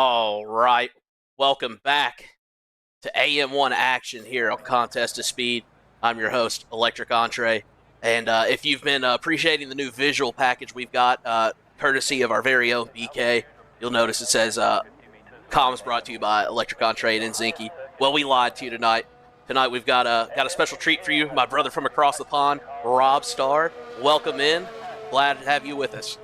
All right. Welcome back to AM1 action here on Contest to Speed. I'm your host, Electric Entree. And if you've been appreciating the new visual package we've got, courtesy of our very own BK, you'll notice it says comms brought to you by Electric Entree and Nzinki. Well, we lied to you tonight. Tonight we've got a special treat for you, my brother from across the pond, Rob Starr. Welcome in. Glad to have you with us.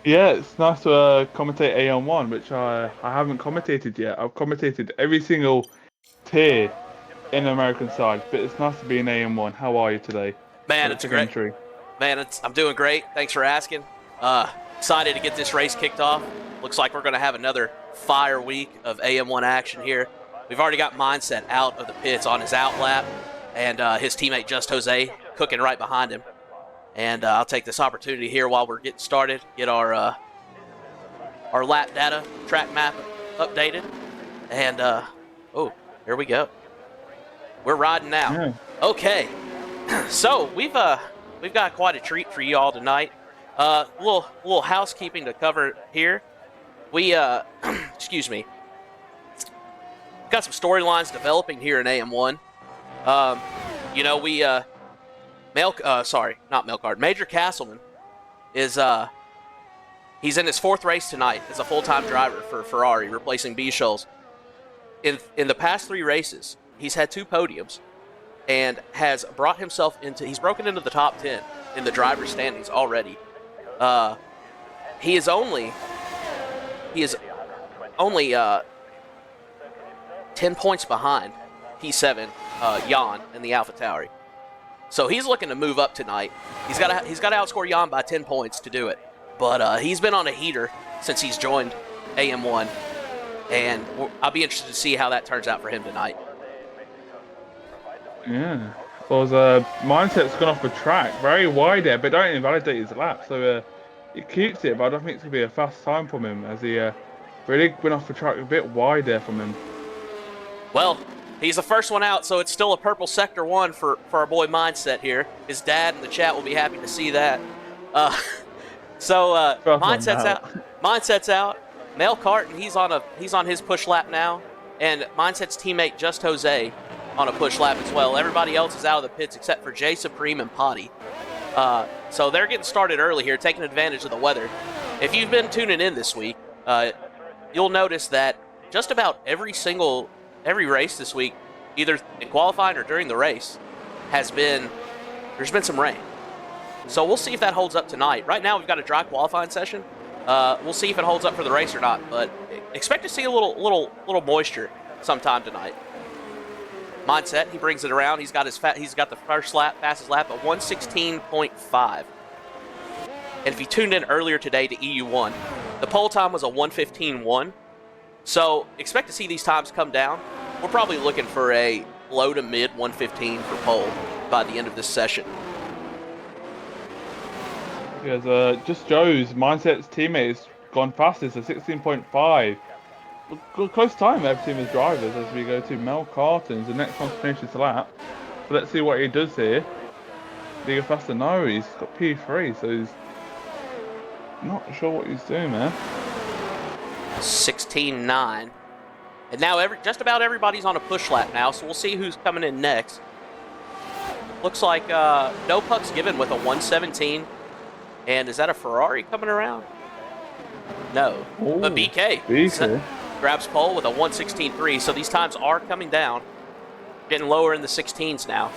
Yeah, it's nice to commentate AM1, which I haven't commentated yet. I've commentated every single tier in the American side, but it's nice to be in AM1. How are you today? Man, it's Electric great. Entry. Man, I'm doing great. Thanks for asking. Excited to get this race kicked off. Looks like we're going to have another fire week of AM1 action here. We've already got Mindset out of the pits on his out lap, and his teammate Just Jose cooking right behind him. And I'll take this opportunity here while we're getting started, get our lap data track map updated. And oh, here we go. We're riding now. Yeah. Okay, so we've got quite a treat for you all tonight. Little housekeeping to cover here. We excuse me, got some storylines developing here in AM1. You know, we not Melkart. Major Castleman is he's in his fourth race tonight as a full-time driver for Ferrari, replacing B. Schultz. In the past 3 races, he's had 2 podiums and has brought himself he's broken into the top 10 in the driver's standings already. He is only 10 points behind P7 Jan in the AlphaTauri. So he's looking to move up tonight. He's got to outscore Jan by 10 points to do it. But he's been on a heater since he's joined AM1, and I'll be interested to see how that turns out for him tonight. Yeah. Well, Mindset's gone off the track very wide there, but don't invalidate his lap. So he keeps it, but I don't think it's going to be a fast time from him as he really went off the track a bit wide there from him. Well, he's the first one out, so it's still a purple Sector 1 for our boy Mindset here. His dad in the chat will be happy to see that. Mindset's out. Mindset's out. Mel Carton, he's on his push lap now, and Mindset's teammate Just Jose on a push lap as well. Everybody else is out of the pits except for Jay Supreme and Potty. So they're getting started early here, taking advantage of the weather. If you've been tuning in this week, you'll notice that just about every race this week, either in qualifying or during the race, there's been some rain. So we'll see if that holds up tonight. Right now we've got a dry qualifying session. We'll see if it holds up for the race or not, but expect to see a little moisture sometime tonight. Mindset, he brings it around. He's got the fastest lap at 1:16.5. And if you tuned in earlier today to EU1, the pole time was a 1:15.1. So expect to see these times come down. We're probably looking for a low to mid 1:15 for pole by the end of this session. Because just Joe's Mindset's teammate has gone fastest at 16.5. Close time there between his drivers as we go to Mel Carton's. The next one to finish his lap. So let's see what he does here. Did he go faster? No, he's got P3, so he's not sure what he's doing there. 16.9. And now just about everybody's on a push lap now, so we'll see who's coming in next. Looks like no pucks given with a 1:17. And is that a Ferrari coming around? No. Ooh, but BK grabs pole with a 1:16.3, so these times are coming down, getting lower in the 16s now.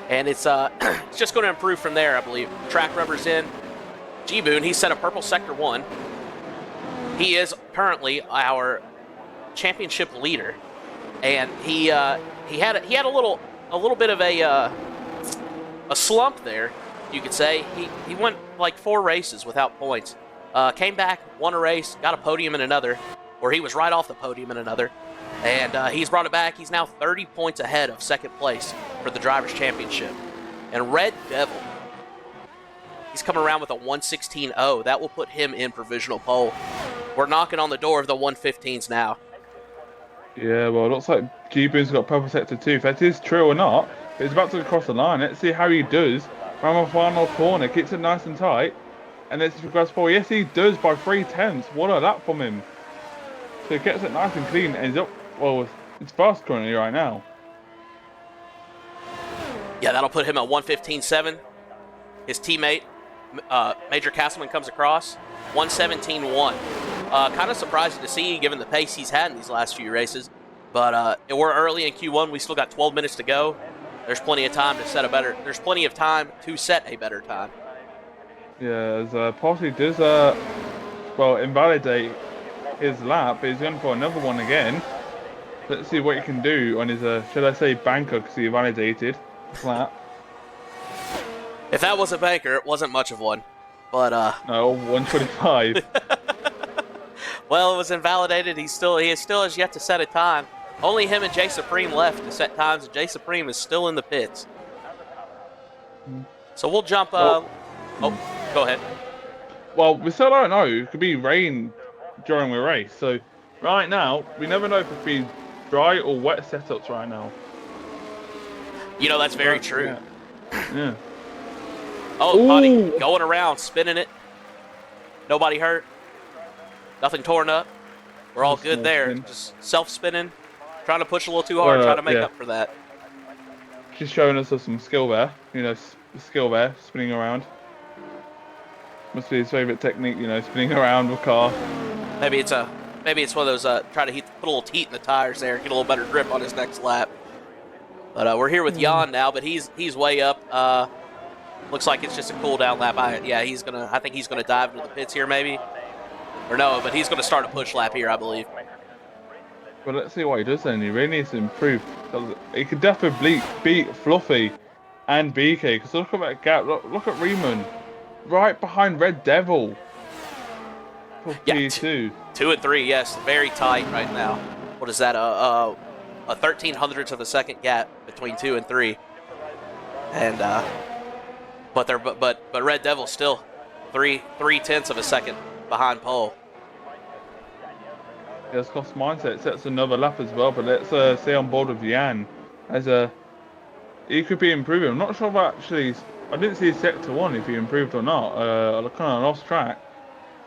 And it's it's just going to improve from there, I believe. Track rubber's in. G-Boon, he set a purple Sector 1. He is currently our championship leader, and he had a little bit of a slump there, you could say. He went like 4 races without points. Came back, won a race, got a podium in another, or he was right off the podium in another, and he's brought it back. He's now 30 points ahead of second place for the Drivers' Championship. And Red Devil, he's coming around with a 1:16.0. That will put him in provisional pole. We're knocking on the door of the 1:15s now. Yeah, well, it looks like G-Boon's got purple Sector 2. If that is true or not, he's about to cross the line. Let's see how he does. Around the final corner, keeps it nice and tight. And let's see if he grabs pole. Yes, he does by 3/10. What a lap from him. So it gets it nice and clean, and it's fast currently right now. Yeah, that'll put him at 115.7. His teammate, Major Castleman, comes across 117.1. Kind of surprising to see given the pace he's had in these last few races. But we're early in Q1. We still got 12 minutes to go. There's plenty of time to set a better. There's plenty of time to set a better time. Yeah, as Posse does invalidate his lap, but he's going for another one again. Let's see what he can do on his should I say banker, because he validated lap. If that was a banker, it wasn't much of one. But No, 125. well, it was invalidated. He still has yet to set a time. Only him and Jay Supreme left to set times, and Jay Supreme is still in the pits. So we'll jump. Oh, go ahead. Well, we still don't know. It could be rain during the race. So right now, we never know if it'll be dry or wet setups right now. You know, that's very true. Yeah. Oh, Potty going around, spinning it. Nobody hurt. Nothing torn up. We're all good there. Spin. Just self-spinning. Trying to push a little too hard, trying to make up for that. She's showing us some skill there. You know, skill there, spinning around. Must be his favourite technique, you know, spinning around the car. Maybe it's one of those try to put a little heat in the tires there, get a little better grip on his next lap. But we're here with Jan now, but he's way up. Looks like it's just a cool down lap. I think he's gonna dive into the pits here maybe. Or no, but he's gonna start a push lap here, I believe. But let's see what he does then. He really needs to improve. He could definitely beat Fluffy and BK. Because look at that gap. Look at Riemann. Right behind Red Devil. Yeah, P2. 2 and 3, yes. Very tight right now. What is that? A 1300th of a second gap between 2 and 3. And but Red Devil still 3/10 of a second behind pole. Yeah, it's cost mindset. Sets another lap as well, but let's stay on board with Jan. As he could be improving. I'm not sure if actually. I didn't see sector 1 if he improved or not. I kind of lost track.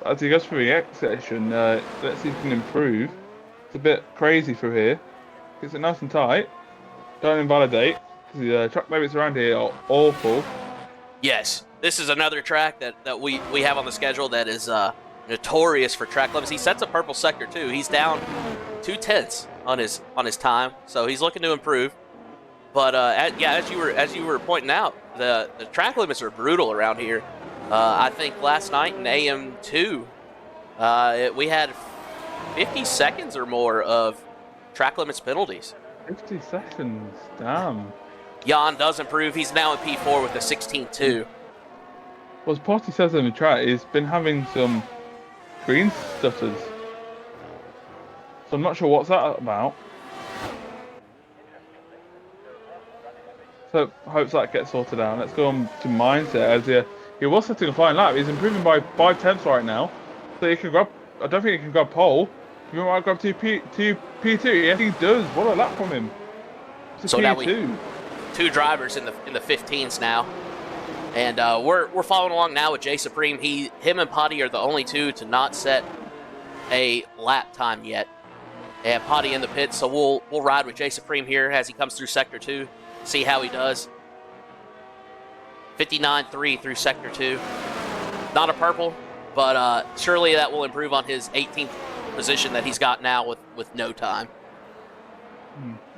But as he goes through the X section, let's see if he can improve. It's a bit crazy through here. Gets it nice and tight. Don't invalidate. The track limits around here are awful. Yes, this is another track that we have on the schedule that is notorious for track limits. He sets a purple sector too. He's down 2/10 on his time, so he's looking to improve. But as you were pointing out, the track limits are brutal around here. I think last night in AM2, we had 50 seconds or more of track limits penalties. 50 seconds, damn. Jan does improve. He's now in P4 with a 16.2. Well, as Potty says in the chat, he's been having some green stutters. So I'm not sure what's that about. So hopes that gets sorted out. Let's go on to mindset as he was setting a fine lap. He's improving by 5/10 right now. So he can grab. I don't think he can grab pole. You might grab P2. Yes, he does. What a lap from him. So now two drivers in the 15s now, and we're following along now with Jay Supreme. Him and Potty are the only two to not set a lap time yet. And Potty in the pits, so we'll ride with Jay Supreme here as he comes through sector 2. See how he does. 59.3 through sector 2. Not a purple, but surely that will improve on his 18th position that he's got now with no time.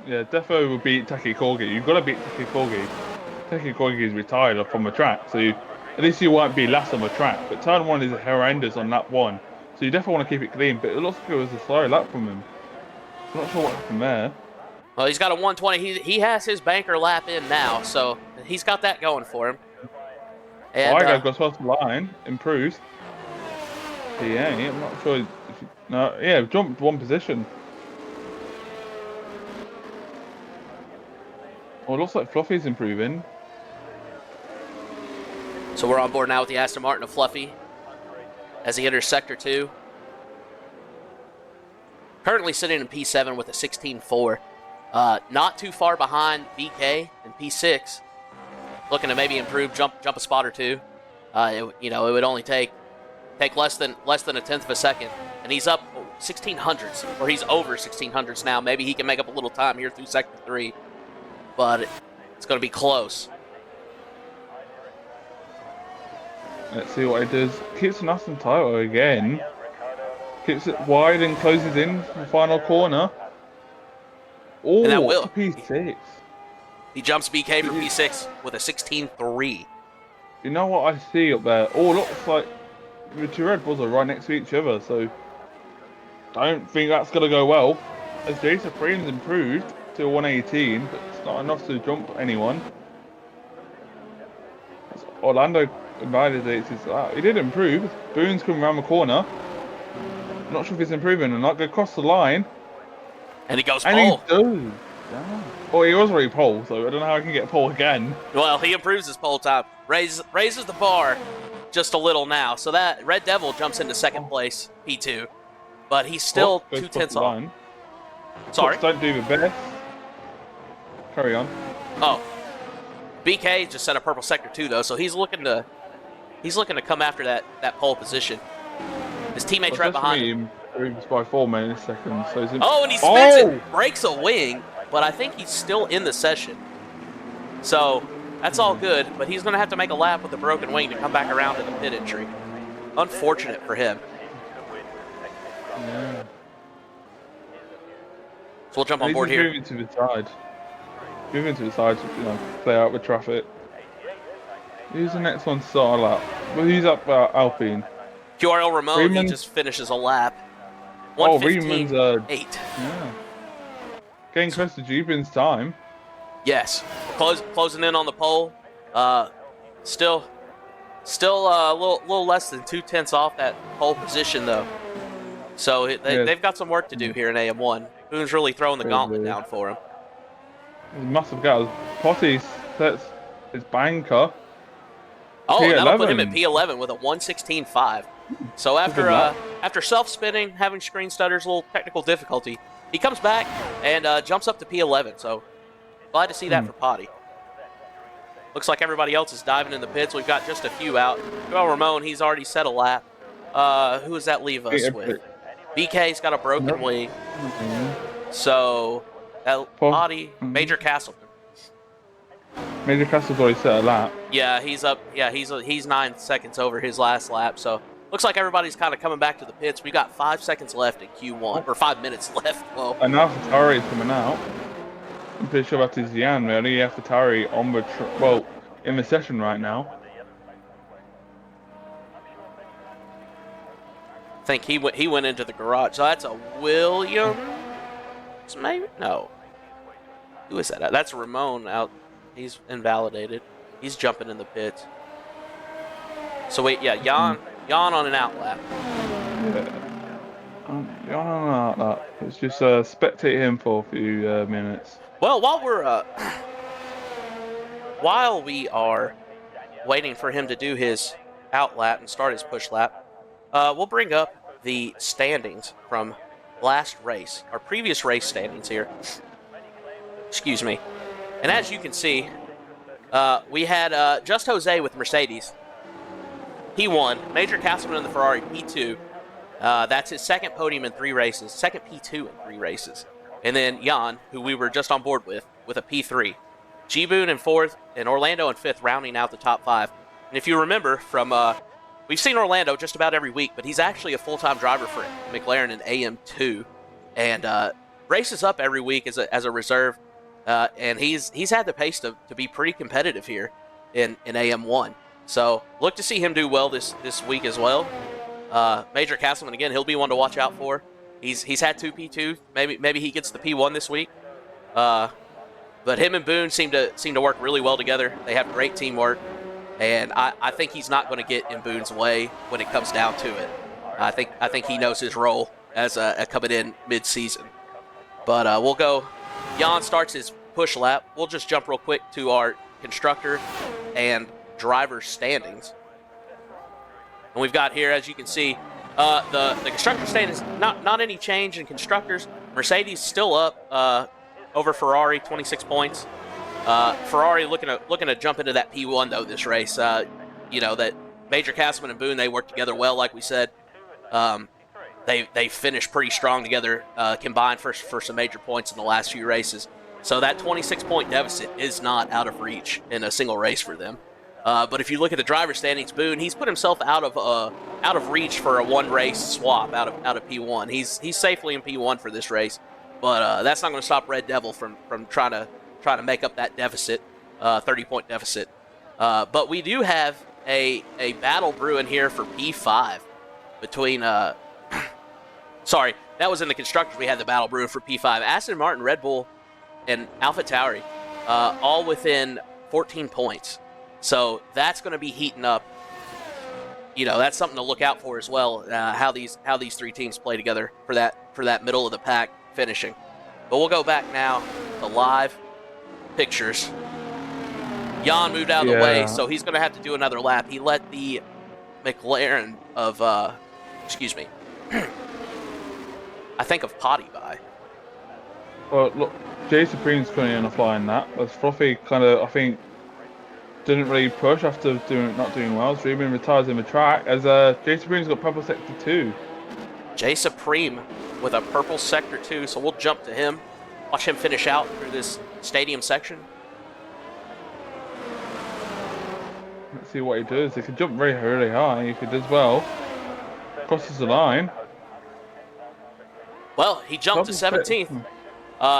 Yeah, Defo will beat Taki Corgi. You've got to beat Taki Corgi. Taki Corgi is retired from the track, so at least you won't be last on the track. But turn 1 is horrendous on lap 1, so you definitely want to keep it clean. But it looks like it was a slow lap from him. I'm not sure what happened there. Well, he's got a 120. He has his banker lap in now, so he's got that going for him. And Igo goes past the line, improves. Yeah, I'm not sure. Jumped 1 position. Well, it looks like Fluffy's improving. So we're on board now with the Aston Martin of Fluffy as he enters sector 2. Currently sitting in P7 with a 16.4. Not too far behind BK in P6. Looking to maybe improve, jump a spot or two. It would only take less than a tenth of a second, and he's up 1600s, or he's over 1600s now. Maybe he can make up a little time here through sector 3, but it's going to be close. Let's see what he does. Keeps an Aston title again. Keeps it wide and closes in for the final corner. Oh, And that will. to P6. He jumps BK for P6 with a 16.3. You know what I see up there? Oh, looks like the two Red Bulls are right next to each other, so I don't think that's going to go well. As J Supreme's improved to 118, but it's not enough to jump anyone. As Orlando invalidates his lap. He did improve. Boone's coming around the corner. Not sure if he's improving or not. Go across the line. And he goes And pole. he does. Damn. Oh, he was already pole, so I don't know how I can get pole again. Well, he improves his pole time. Raises the bar just a little now. So that Red Devil jumps into second place, P2. But he's still 2/10 off. Sorry? Don't do the best. Carry on. Oh. BK just set a purple sector 2, though, so he's looking to come after that pole position. His teammate's right behind him. Improves by 4 milliseconds. So and he spins it, breaks a wing, but I think he's still in the session. So that's all good, but he's going to have to make a lap with a broken wing to come back around to the pit entry. Unfortunate for him. Yeah. So we'll jump on board here. Moving to the side. Moving to the side to play out with traffic. Who's the next one to start a lap? Well, who's up Alpine? QRL Ramon, he just finishes a lap. 1:15.8. Yeah. Getting close to Jubin's time. Yes. Closing in on the pole. Still a little less than 2/10 off that pole position, though. So they've got some work to do here in AM1. Boone's really throwing the gauntlet down for him. There's massive guys. Potty sets his banker. Oh, and that'll put him P11. at P11 with a 1:16.5. So after self-spinning, having screen stutters, a little technical difficulty, he comes back and jumps up to P11. So glad to see that for Potty. Looks like everybody else is diving in the pits. We've got just a few out. Well, Ramon, he's already set a lap. Who does that leave us with? BK's got a broken wing. So Potty, Major Castleton. Major Castle's already set a lap. Yeah, he's up. Yeah, he's 9 seconds over his last lap. So looks like everybody's kind of coming back to the pits. We got 5 seconds left in Q1, or 5 minutes left. Well, And now Fatari's coming out. I'm pretty sure that is Yan. We only have Fatari on the in the session right now. I think he went into the garage. So that's a Williams, maybe? No. Who is that? That's Ramon out. He's invalidated. He's jumping in the pits. So wait, yeah, Jan on an out lap. Yeah. Let's just spectate him for a few minutes. Well, while we are waiting for him to do his out lap and start his push lap, we'll bring up the standings from last race, our previous race standings here. Excuse me. And as you can see, we had Just Jose with Mercedes. He won. Major Castleman in the Ferrari, P2. That's his second podium in 3 races, second P2 in 3 races. And then Jan, who we were just on board with a P3. G-Boon in 4th, and Orlando in 5th, rounding out the top 5. And if you remember from, we've seen Orlando just about every week, but he's actually a full-time driver for McLaren in AM2. And races up every week as a reserve. And he's had the pace to be pretty competitive here in AM1. So look to see him do well this week as well. Major Castleman, again, he'll be one to watch out for. He's had 2 P2. Maybe he gets the P1 this week. But him and Boone seem to work really well together. They have great teamwork. And I think he's not going to get in Boone's way when it comes down to it. I think he knows his role as coming in mid-season. But we'll go. Jan starts his push lap. We'll just jump real quick to our constructor and driver standings. And we've got here, as you can see, the constructor standings, not any change in constructors. Mercedes still up over Ferrari, 26 points. Ferrari looking to jump into that P1 though this race. That Major Castleman and Boone, they work together well, like we said. they finished pretty strong together, combined for some major points in the last few races. So that 26-point deficit is not out of reach in a single race for them. But if you look at the driver standings, Boone, he's put himself out of reach for a one-race swap out of P1. He's safely in P1 for this race, but that's not going to stop Red Devil from trying to make up that deficit, 30-point deficit. But we do have a battle brewing here for P5 between. Sorry, that was in the constructors. We had the battle brewing for P5. Aston Martin, Red Bull, and AlphaTauri, all within 14 points. So that's going to be heating up. You know, that's something to look out for as well. How these three teams play together for that middle of the pack finishing. But we'll go back now to live pictures. Jan moved out of the way, so he's going to have to do another lap. He let the McLaren of, excuse me, I think of Potty by. Well, look, Jay Supreme's currently on a flying lap. As Fluffy kind of, I think, didn't really push after not doing well. So Ruben retires in the track as Jay Supreme's got purple sector 2. Jay Supreme with a purple sector 2, so we'll jump to him. Watch him finish out through this stadium section. Let's see what he does. He can jump really high. He could as well. Crosses the line. Well, he jumped to 17th.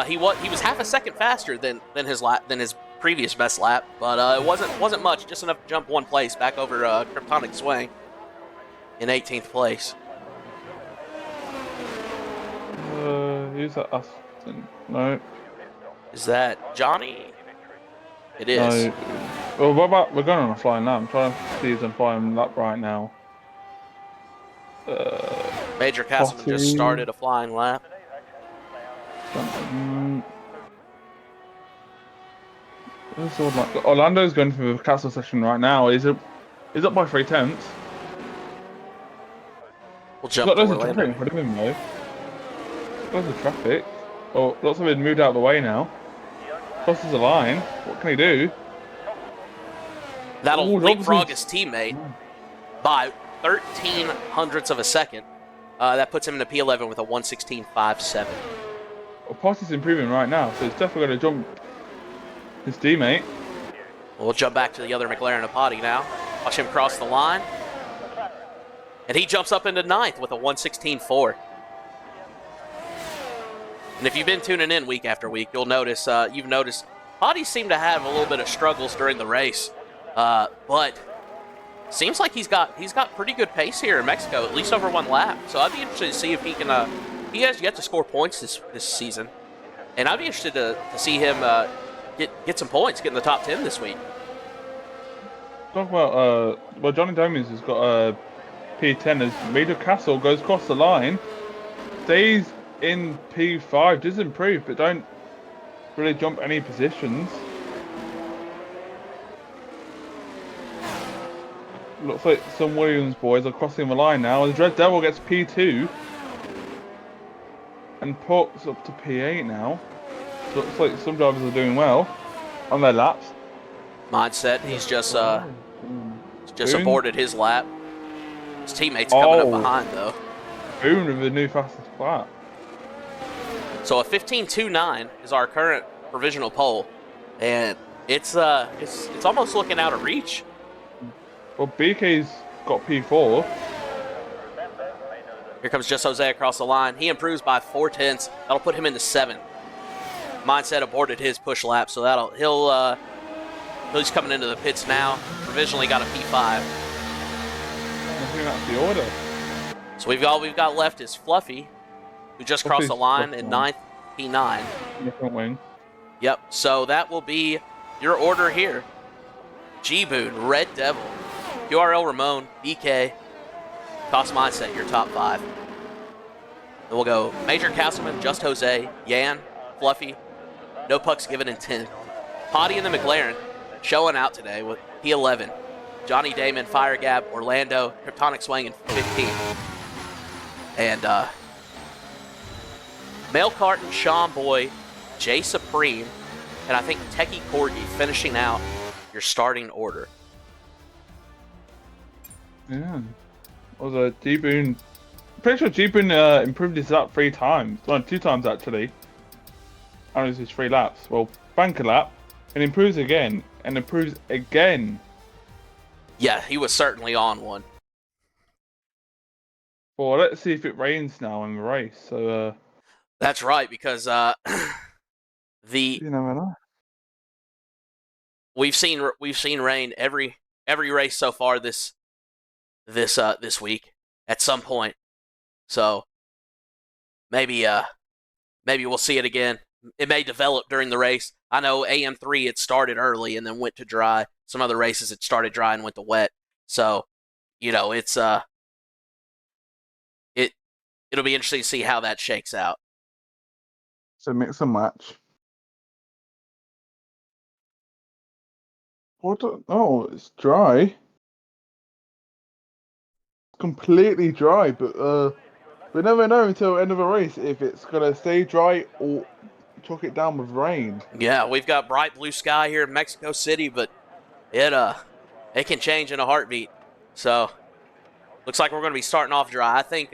He was half a second faster than his previous best lap, but it wasn't much. Just enough to jump one place back over Kryptonic Swing in 18th place. Who's that? Aston? No. Is that Johnny? It is. No. Well, what about we're going on a flying lap? I'm trying to see if I'm flying lap right now. Major Castleman just started a flying lap. Orlando's going through the castle section right now. He's up by 3/10. We'll jump to Orlando. Traffic in front of him though. There's the traffic. Oh, lots of it moved out of the way now. Crosses the line. What can he do? That'll leapfrog his teammate by 13 hundredths of a second. That puts him in the P11 with a 1:16.57. Well, Potty's improving right now, so it's definitely going to jump his teammate. We'll jump back to the other McLaren of Potty now. Watch him cross the line. And he jumps up into 9th with a 1:16.4. And if you've been tuning in week after week, you've noticed Potty seemed to have a little bit of struggles during the race. But seems like he's got pretty good pace here in Mexico, at least over one lap. So I'd be interested to see if he can. He has yet to score points this season, and I'd be interested to see him get some points, get in the top 10 this week. Talk about Johnny Domings has got a P10 as Major Castle goes across the line, stays in P5, does improve, but don't really jump any positions. Looks like some Williams boys are crossing the line now as Red Devil gets P2 and Pork's up to P8 now. Looks like some drivers are doing well on their laps. Mindset, he's just aborted his lap. His teammate's coming up behind though. Boone with the new fastest lap. So a 15.29 is our current provisional pole, and it's almost looking out of reach. Well, BK's got P4. Here comes Just Jose across the line. He improves by 0.4. That'll put him into 7th. Mindset aborted his push lap, so he's coming into the pits now. Provisionally got a P5. I think that's the order. So we've got left is Fluffy, who just crossed the line in 9th, P9. Different wing. Yep. So that will be your order here. G-Boon, Red Devil, QRL Ramon, BK, Cost Mindset, your top 5. Then we'll go Major Castleman, Just Jose, Yan, Fluffy, No Pucks Given in 10th. Potty and the McLaren showing out today with P11. Johnny Damon, Fire Gap, Orlando, Kryptonic Swing in 15th. And Male Carton, Sean Boy, Jay Supreme, and I think Techie Corgi finishing out your starting order. Yeah. Well, the D-Boon pretty sure Jeepin improved his lap 3 times. Well, 2 times actually. And it was his 3 laps. Well, bank a lap, and improves again, and improves again. Yeah, he was certainly on one. Well, let's see if it rains now in the race. So, That's right, because the you never know. we've seen rain every race so far this week at some point. So maybe we'll see it again. It may develop during the race. I know AM3 it started early and then went to dry. Some other races it started dry and went to wet. So, it's it'll be interesting to see how that shakes out. So mix and match. What? Oh, it's dry. Completely dry, but we never know until the end of a race if it's gonna stay dry or chuck it down with rain. Yeah, we've got bright blue sky here in Mexico City, but it can change in a heartbeat. So, looks like we're going to be starting off dry. I think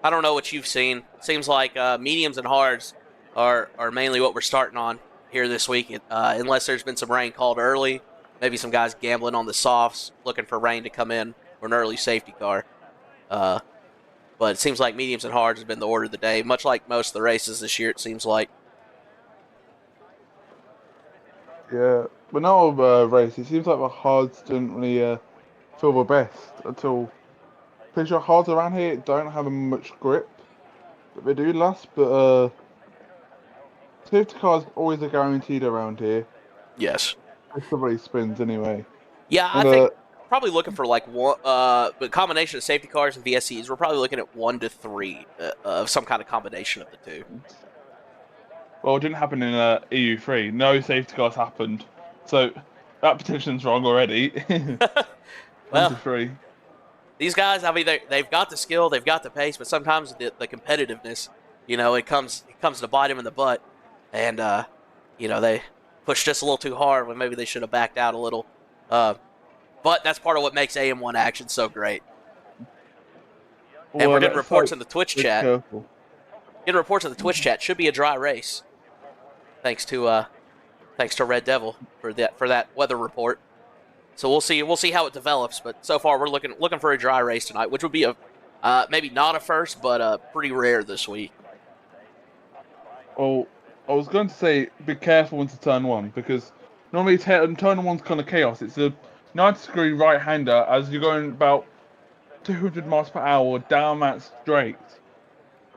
I don't know what you've seen. Seems like mediums and hards are mainly what we're starting on here this week, unless there's been some rain called early. Maybe some guys gambling on the softs, looking for rain to come in or an early safety car. But it seems like mediums and hards has been the order of the day, much like most of the races this year, it seems like. Yeah, but now race, it seems like the hards didn't really feel the best until. Pretty sure hards around here don't have much grip, but they do last. But safety cars always are guaranteed around here. Yes. Somebody spins anyway. Yeah, I And think probably looking for like one, the combination of safety cars and VSCs. We're probably looking at 1 to 3 of some kind of combination of the two. well, it didn't happen in EU3. No safety cars happened, so that petition's wrong already. 1 to Well, 3. these guys, I mean, they've got the skill, they've got the pace, but sometimes the competitiveness, it comes to bite them in the butt, and they push just a little too hard when maybe they should have backed out a little. But that's part of what makes AM1 action so great. And we're Well, getting let's reports hope. in the Twitch Be chat. careful. Should be a dry race, thanks to Red Devil for that weather report. So we'll see how it develops. But so far we're looking for a dry race tonight, which would be maybe not a first, but pretty rare this week. Oh, I was going to say be careful into turn 1 because normally turn 1's kind of chaos. It's a 90-degree right-hander as you're going about 200 miles per hour down that straight.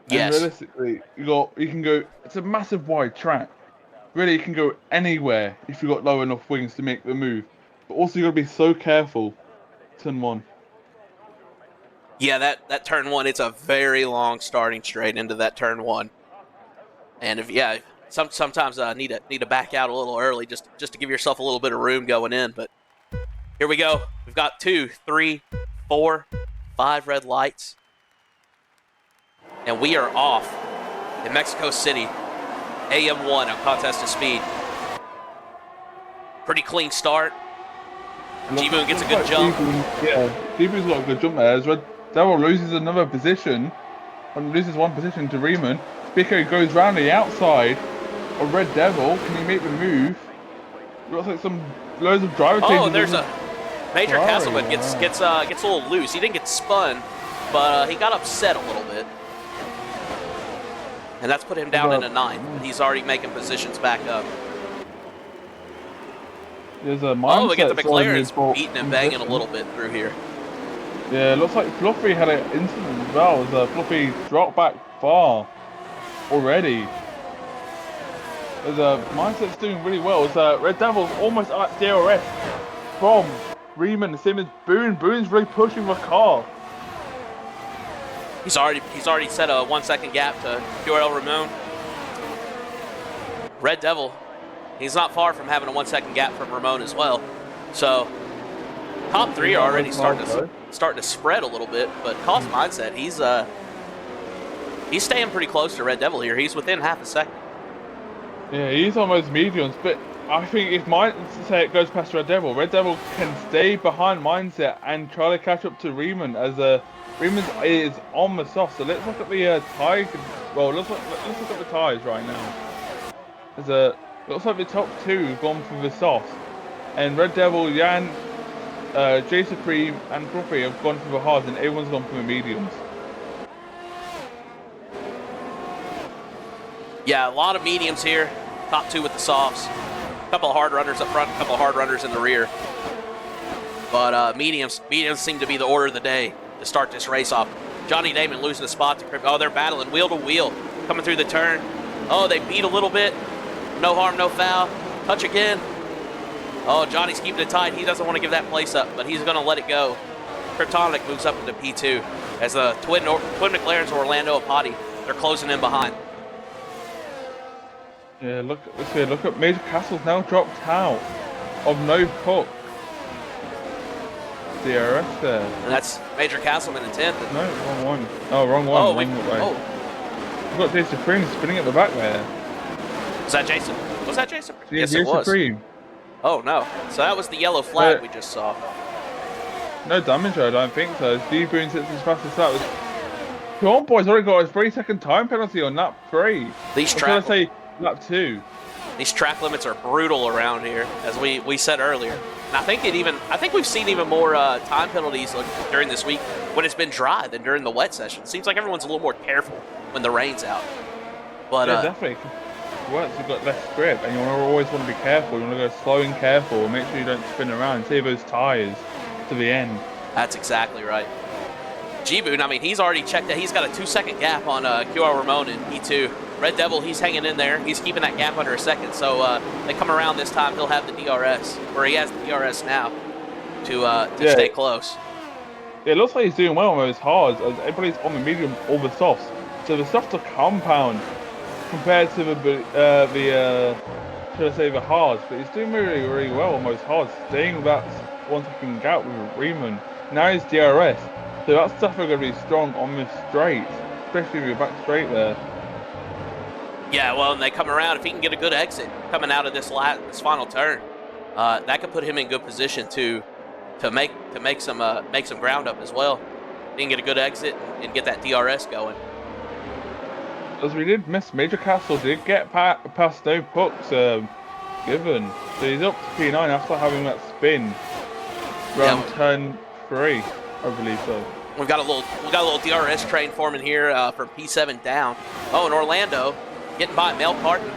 And Yes. realistically, you can go. It's a massive wide track. Really, you can go anywhere if you've got low enough wings to make the move. But also, you got to be so careful. Turn 1. Yeah, that turn 1, it's a very long starting straight into that turn 1. And sometimes need to back out a little early just to give yourself a little bit of room going in. But here we go. We've got 2, 3, 4, 5 red lights. And we are off in Mexico City. AM1 on contest of speed. Pretty clean start. G-Moon gets a good jump. G-Moon's got a good jump there. As Red Devil loses another position, and loses 1 position to Riemann. Spico goes round the outside of Red Devil. Can he make the move? Looks like loads of driver changes. Oh, there's a Major Castleman gets a little loose. He didn't get spun, but he got upset a little bit. And that's put him down in a 9th. But he's already making positions back up. There's a mindset. Oh, we get the McLaren's beating and banging a little bit through here. Yeah, it looks like Fluffy had an incident as well. As Fluffy dropped back far already. As Mindset's doing really well. As Red Devil's almost at DRS from Riemann, the same as Boone. Boone's really pushing the car. He's already set a 1 second gap to Purell Ramon. Red Devil, he's not far from having a 1 second gap from Ramon as well. So top 3 are already starting to spread a little bit, but Cost Mindset, he's staying pretty close to Red Devil here. He's within half a second. Yeah, he's almost mediums, but I think if Mindset goes past Red Devil can stay behind Mindset and try to catch up to Riemann as Riemann is on the soft. So let's look at the tie. Well, let's look at the ties right now. Looks like the top two have gone for the softs, and Red Devil, Jan, J Supreme, and Fluffy have gone for the hards, and everyone's gone for the mediums. Yeah, a lot of mediums here. Top two with the softs. A couple of hard runners up front, a couple of hard runners in the rear. But mediums seem to be the order of the day to start this race off. Johnny Damon losing a spot to Crip. Oh, they're battling wheel to wheel, coming through the turn. Oh, they beat a little bit. No harm, no foul. Touch again. Oh, Johnny's keeping it tight. He doesn't want to give that place up, but he's going to let it go. Kryptonic moves up into P2 as the twin McLarens of Orlando Apati, they're closing in behind. Yeah, look at Major Castle's now dropped out of no puck. DRS there. And that's Major Castleman in 10th. No, wrong one. Oh, wrong one. Oh, We've got Jason Supreme spinning at the back there. Was that Jason? Was that Jason? Yeah, Yes, it was. Supreme. Oh, no. So that was the yellow flag we just saw. No damage, I don't think so. D Boone sits as fast as that. Come on, boys, already got his 3-second time penalty on lap 3. These track. Say lap 2. These track limits are brutal around here, as we said earlier. And I think we've seen even more time penalties during this week when it's been dry than during the wet session. Seems like everyone's a little more careful when the rain's out. But yeah, definitely. Once you've got less grip, and you always want to be careful. You want to go slow and careful, and make sure you don't spin around and save those tires to the end. That's exactly right. G-Boon, I mean, he's already checked that. He's got a 2-second gap on QR Ramon in P2. Red Devil, he's hanging in there. He's keeping that gap under a second. So they come around this time, he'll have the DRS, or he has the DRS now to stay close. Yeah, it looks like he's doing well on those hards, as everybody's on the medium, all the softs. So the softs are compound compared to the hards, but he's doing really, really well on those hards, staying with that 1-second gap with Riemann. Now he's DRS, so that's definitely going to be strong on the straight, especially with your back straight there. Yeah, well, and they come around. If he can get a good exit coming out of this final turn, that could put him in good position to make some ground up as well. He can get a good exit and get that DRS going. As we did miss, Major Castle did get past no pucks given, so he's up to P9 after having that spin around turn 3, I believe so. We've got a little DRS train forming here from P7 down. Oh, and Orlando getting by Mel Carton.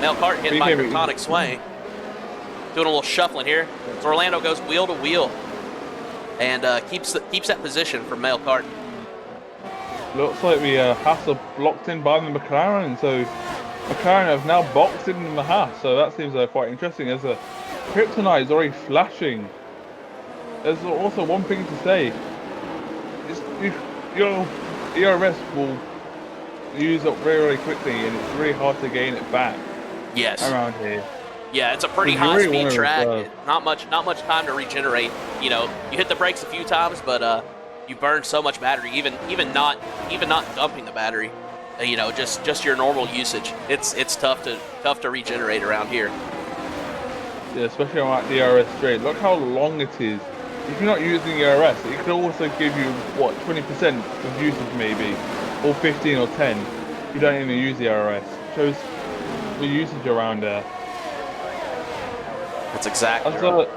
Mel Carton getting by Kryptonic Sway. Doing a little shuffling here. So Orlando goes wheel to wheel and keeps that position for Mel Carton. Looks like we Haas are blocked in by the McLaren, so McLaren have now boxed in the Haas, so that seems quite interesting. As Kryptonite is already flashing. There's also one thing to say. Your ERS will use up very, very quickly, and it's really hard to gain it back. Yes. Around here. Yeah, it's a pretty high-speed track. Not much time to regenerate. You know, you hit the brakes a few times, but you burn so much battery. Even not dumping the battery. You know, just your normal usage. It's tough to regenerate around here. Yeah, especially on that DRS straight. Look how long it is. If you're not using ERS, it could also give you, what, 20% of usage maybe, or 15 or 10. You don't even use the ERS. Shows the usage around there. That's exactly right.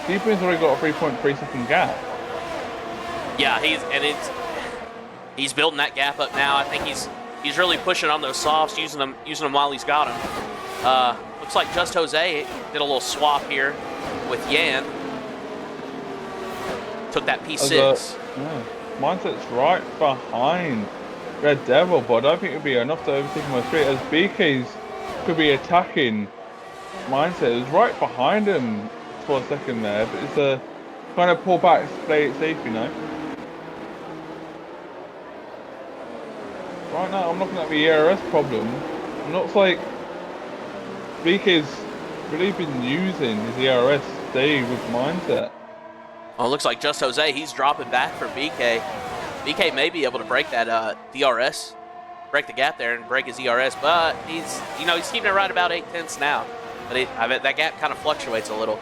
Deepin's already got a 3.3-second gap. Yeah, he's building that gap up now. I think he's really pushing on those softs, using them while he's got them. Looks like Just Jose did a little swap here with Yan. Took that P6. Mindset's right behind Red Devil, but I don't think it would be enough to overtake him on the straight, as BK's could be attacking Mindset. It was right behind him for a second there, but it's a kind of pull back, play it safe, you know. Right now I'm looking at the ERS problem. It looks like BK's really been using his ERS today with Mindset. Oh, it looks like Just Jose, he's dropping back for BK. BK may be able to break that DRS, break the gap there and break his ERS, but he's keeping it right about 8/10 now. but I bet that gap kind of fluctuates a little.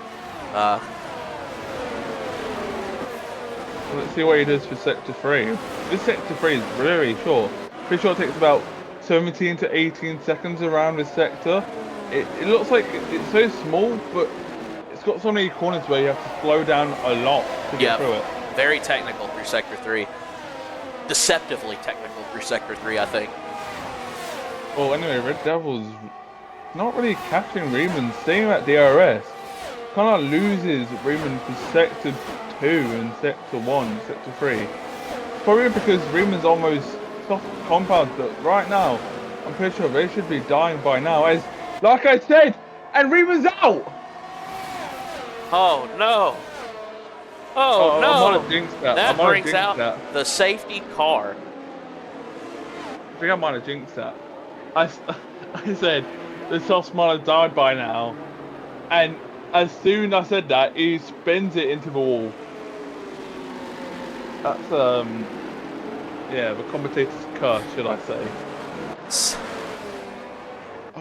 Let's see what he does for Sector 3. This Sector 3 is very short. Pretty sure it takes about 17 to 18 seconds around this sector. It looks like it's so small, but it's got so many corners where you have to slow down a lot to get through it. Very technical through Sector 3. Deceptively technical through Sector 3, I think. Well, anyway, Red Devil's not really catching Raymond. Staying at DRS, kind of loses Raymond for Sector 2 and Sector 1, Sector 3. Probably because Raymond's almost soft compound, but right now, I'm pretty sure they should be dying by now. As, like I said, and Raymond's out! Oh, no. Oh, no. I might have jinxed that. That brings out the safety car. I think I might have jinxed that. I said, the soft might have died by now. And as soon as I said that, he spins it into the wall. That's, yeah, the commentator's curse, should I say.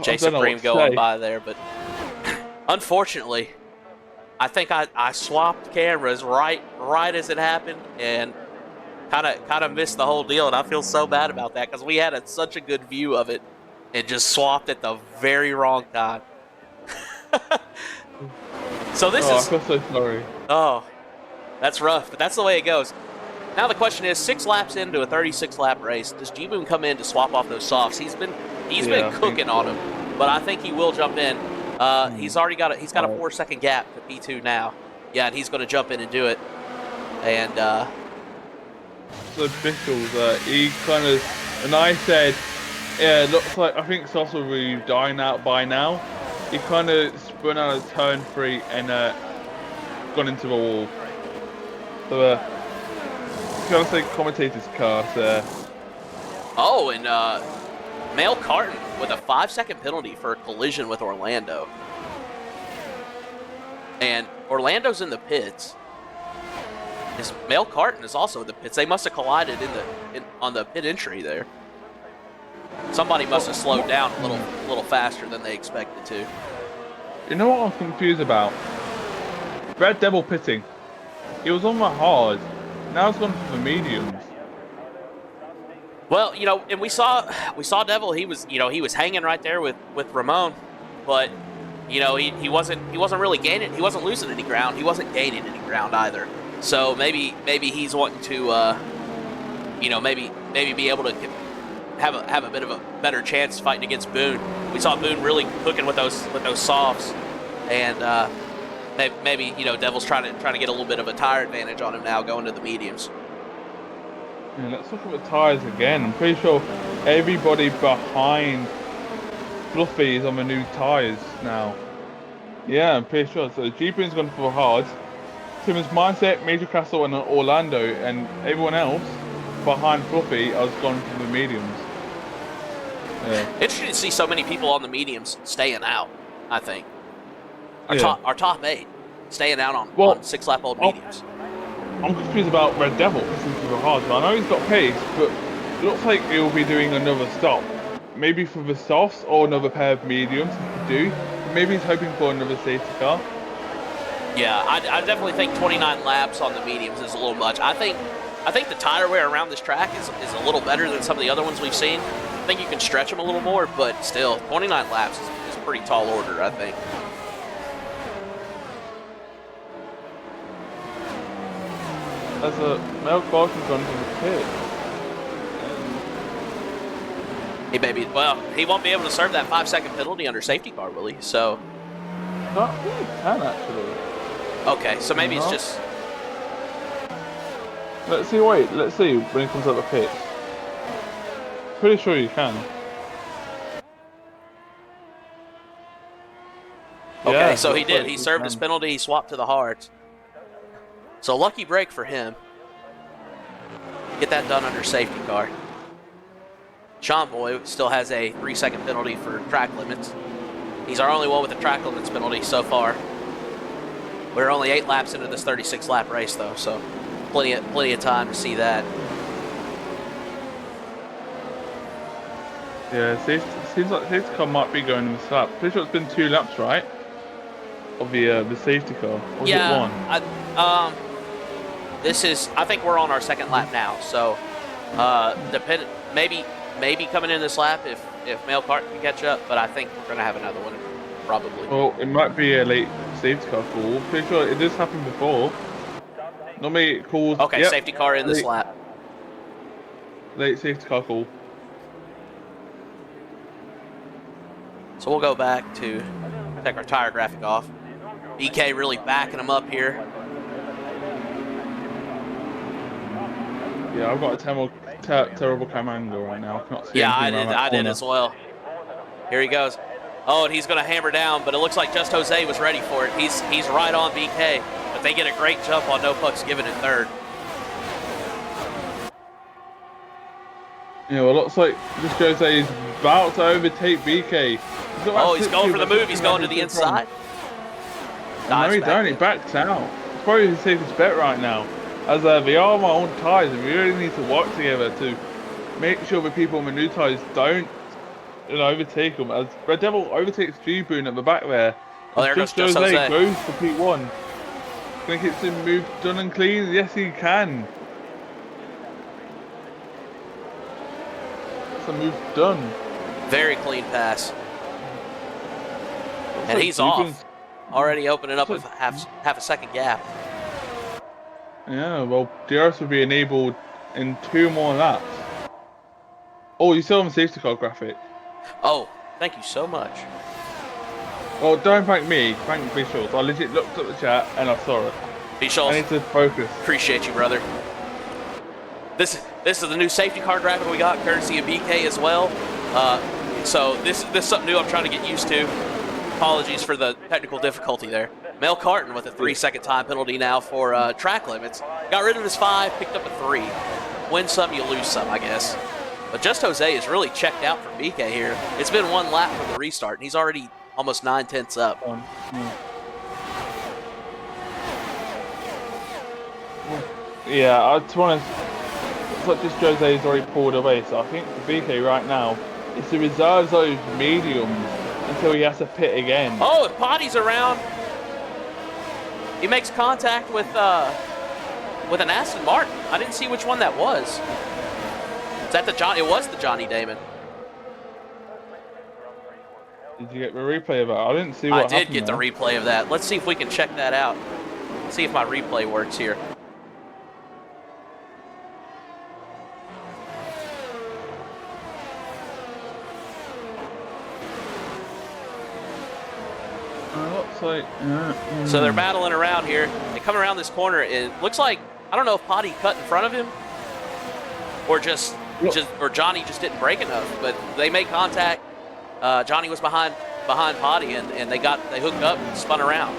Jay Supreme going by there, but unfortunately, I think I swapped cameras right as it happened, and kind of missed the whole deal, and I feel so bad about that because we had such a good view of it, and just swapped at the very wrong time. So this is. I feel so sorry. Oh, that's rough, but that's the way it goes. Now the question is, 6 laps into a 36-lap race, does G-Boom come in to swap off those softs? He's been cooking on them, but I think he will jump in. He's got a 4-second gap to P2 now. Yeah, and he's going to jump in and do it. And the officials, he kind of, and I said, yeah, it looks like, I think Sauce will be dying out by now. He kind of spun out of turn 3 and gone into the wall. So, gotta say commentator's curse there. Oh, and Male Carton with a 5-second penalty for a collision with Orlando. And Orlando's in the pits. Male Carton is also in the pits. They must have collided on the pit entry there. Somebody must have slowed down a little faster than they expected to. You know what I'm confused about? Red Devil pitting. He was on the hard. Now it's gone for the mediums. Well, you know, and we saw Devil. He was hanging right there with Ramon, but you know he wasn't really gaining. He wasn't losing any ground. He wasn't gaining any ground either. So maybe he's wanting to maybe be able to have a bit of a better chance fighting against Boone. We saw Boone really cooking with those softs, and maybe Devil's trying to get a little bit of a tire advantage on him now going to the mediums. Yeah, let's look at the tyres again. I'm pretty sure everybody behind Fluffy is on the new tyres now. Yeah, I'm pretty sure. So G-Boom's gone for the hards. Timmons Mindset, Major Castle, and Orlando, and everyone else behind Fluffy has gone for the mediums. Yeah. Interesting to see so many people on the mediums staying out. I think our top 8 staying out on 6-lap-old mediums. I'm confused about Red Devil pushing for the hards. I know he's got pace, but it looks like he'll be doing another stop. Maybe for the softs or another pair of mediums he could do. Maybe he's hoping for another safety car. Yeah, I definitely think 29 laps on the mediums is a little much. I think the tire wear around this track is a little better than some of the other ones we've seen. I think you can stretch them a little more, but still, 29 laps is a pretty tall order, I think. As a Mel Clarkson's gone to the pit. He won't be able to serve that 5-second penalty under safety car, will he? So. No, he can actually. Okay, so maybe it's just. Let's see when he comes out the pit. Pretty sure you can. Okay, yeah, so he did. He served his penalty. He swapped to the hards. So lucky break for him. Get that done under safety car. Sean Boy still has a 3-second penalty for track limits. He's our only one with a track limits penalty so far. We're only 8 laps into this 36-lap race, though, so plenty of time to see that. Yeah, it seems like safety car might be going in the slap. Pretty sure it's been 2 laps, right? of the safety car? Or was it one? I think we're on our second lap now, so maybe coming in this lap if Male Cart can catch up, but I think we're gonna have another one probably. Well, it might be a late safety car call. Pretty sure it has happened before. Normally it calls. Okay, yep, safety car in this late, lap. Late safety car call. So we'll go back to take our tire graphic off. BK really backing him up here. Yeah, I've got a terrible camera angle right now. I can't see Yeah, anything around that I did corner. as well. Here he goes. Oh, and he's going to hammer down, but it looks like Just Jose was ready for it. He's right on BK, but they get a great jump on No Pucks given in third. Yeah, well, it looks like Just Jose is about to overtake BK. He's going for the move. He's going to the inside. No, he don't. He backs out. It's probably his safest bet right now. As the AM1 tyres, and we really need to work together to make sure the people on the new tyres don't overtake them. As Red Devil overtakes G-Boon at the back there. Oh, there goes Just Jose. Goes for P1. Can he get some move done and clean? Yes, he can. Some move done. Very clean pass. And he's off. Already opening up with half a second gap. Yeah, well, DRS will be enabled in 2 more laps. Oh, you still have a safety car graphic. Oh, thank you so much. Well, don't thank me, thank Visuals. I legit looked at the chat and I saw it. Visuals, I need to focus. Appreciate you, brother. This is the new safety car graphic we got, courtesy of BK as well. So this is something new I'm trying to get used to. Apologies for the technical difficulty there. Mel Carton with a 3-second time penalty now for track limits. Got rid of his 5, picked up a 3. Win some, you lose some, I guess. But Just Jose is really checked out from BK here. It's been 1 lap from the restart, and he's already almost 9/10 up. Yeah, to be honest, it's like Just Jose has already pulled away, so I think for BK right now, it's to reserve those mediums until he has to pit again. Oh, if Potty's around, he makes contact with an Aston Martin. I didn't see which one that was. Is that the John? It was the Johnny Damon. Did you get the replay of that? I didn't see what happened. I did get the replay of that. Let's see if we can check that out. See if my replay works here. Looks like, So they're battling around here. They come around this corner. It looks like, I don't know if Potty cut in front of him or or Johnny just didn't brake enough, but they made contact. Johnny was behind Potty, and they hooked up and spun around.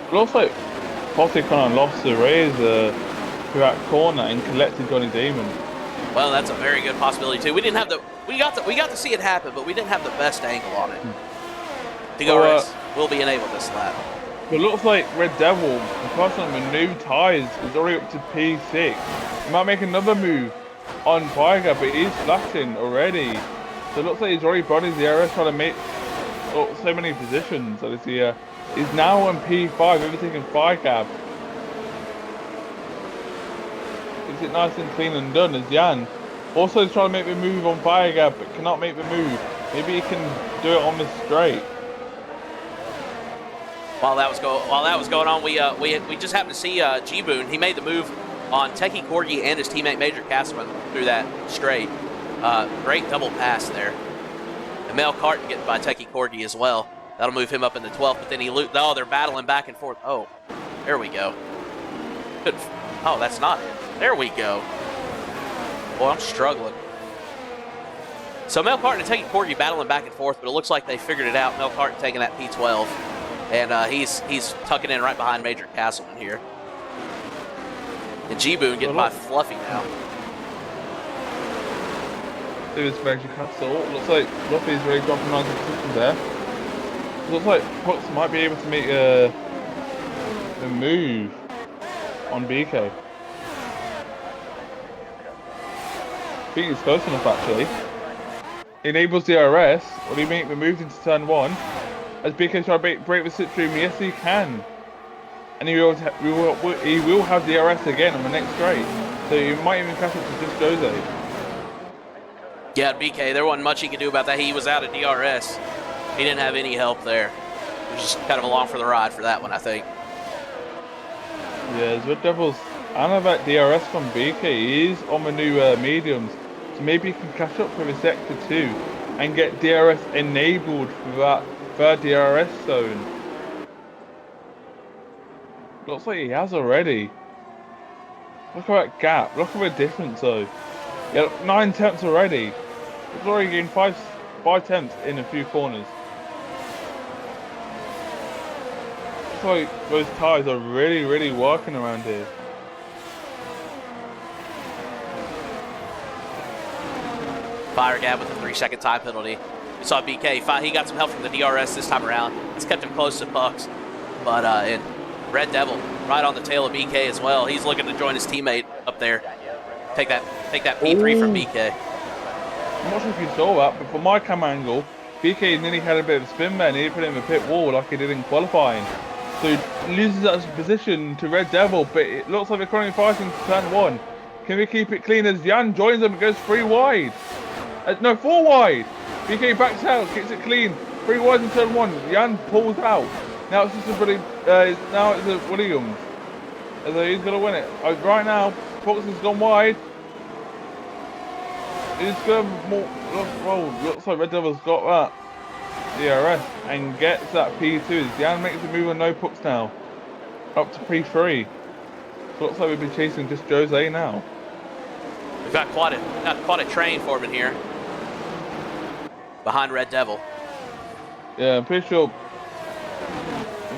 It looks like Potty kind of lost the razor to that corner and collected Johnny Damon. Well, that's a very good possibility too. We didn't have we got to see it happen, but we didn't have the best angle on it. DRS will be enabled this lap. It looks like Red Devil, the person on the new tyres, is already up to P6. He might make another move on Tiger, but he's flashing already. So it looks like he's already bodied the DRS trying to make so many positions. So he's now on P5, overtaking 5 cab. Keeps it nice and clean and done as Jan. Also he's trying to make the move on 5 cab, but cannot make the move. Maybe he can do it on the straight. While that was going on, we just happened to see G-Boon. He made the move on Techie Corgi and his teammate Major Castleman through that straight. Great double pass there. And Mel Carton getting by Techie Corgi as well. That'll move him up into 12th, but then oh, they're battling back and forth. Oh, there we go. Good. Oh, that's not it. There we go. Boy, I'm struggling. So Mel Carton and Techie Corgi battling back and forth, but it looks like they figured it out. Mel Carton taking that P12. And he's tucking in right behind Major Castleman here. And G-Boon getting by Fluffy now. It was Major Castle. Looks like Fluffy's really dropping on the position there. Looks like Hux might be able to make a move on BK. I think it's close enough actually. Enables DRS. Will he make the move into turn 1? as BK tries to break the slipstream. Yes, he can. And he will have DRS again on the next straight. So he might even catch up to just Jose. Yeah, BK, there wasn't much he could do about that. He was out of DRS. He didn't have any help there. He was just kind of along for the ride for that one, I think. Yeah, Red Devils, I know about DRS from BK. He is on the new mediums. So maybe he can catch up with his sector 2 and get DRS enabled for that third DRS zone. Looks like he has already. Look at that gap. Look at the difference though. Yeah, 9 tenths already. He's already gained 5 tenths in a few corners. Looks like those tyres are really working around here. Fire gap with a 3-second time penalty. We saw BK, he got some help from the DRS this time around. It's kept him close to Pucks. But and Red Devil right on the tail of BK as well. He's looking to join his teammate up there. Take that P3 from BK. I'm not sure if you saw that, but from my camera angle, BK nearly had a bit of a spin there, nearly put it in the pit wall like he did in qualifying. So he loses that position to Red Devil, but it looks like they're currently fighting to turn 1. Can we keep it clean as Jan joins them and goes 3 wide? No, 4 wide. BK backs out, keeps it clean. 3 wide in turn 1. Jan pulls out. Now it's just a Williams. So he's gonna win it. Right now, Fox has gone wide. He's going more. Looks like Red Devil's got that DRS and gets that P2. Jan makes a move on no pucks now, up to P3. So looks like we'll be chasing just Jose now. We've got quite a train forming here behind Red Devil. Yeah, I'm pretty sure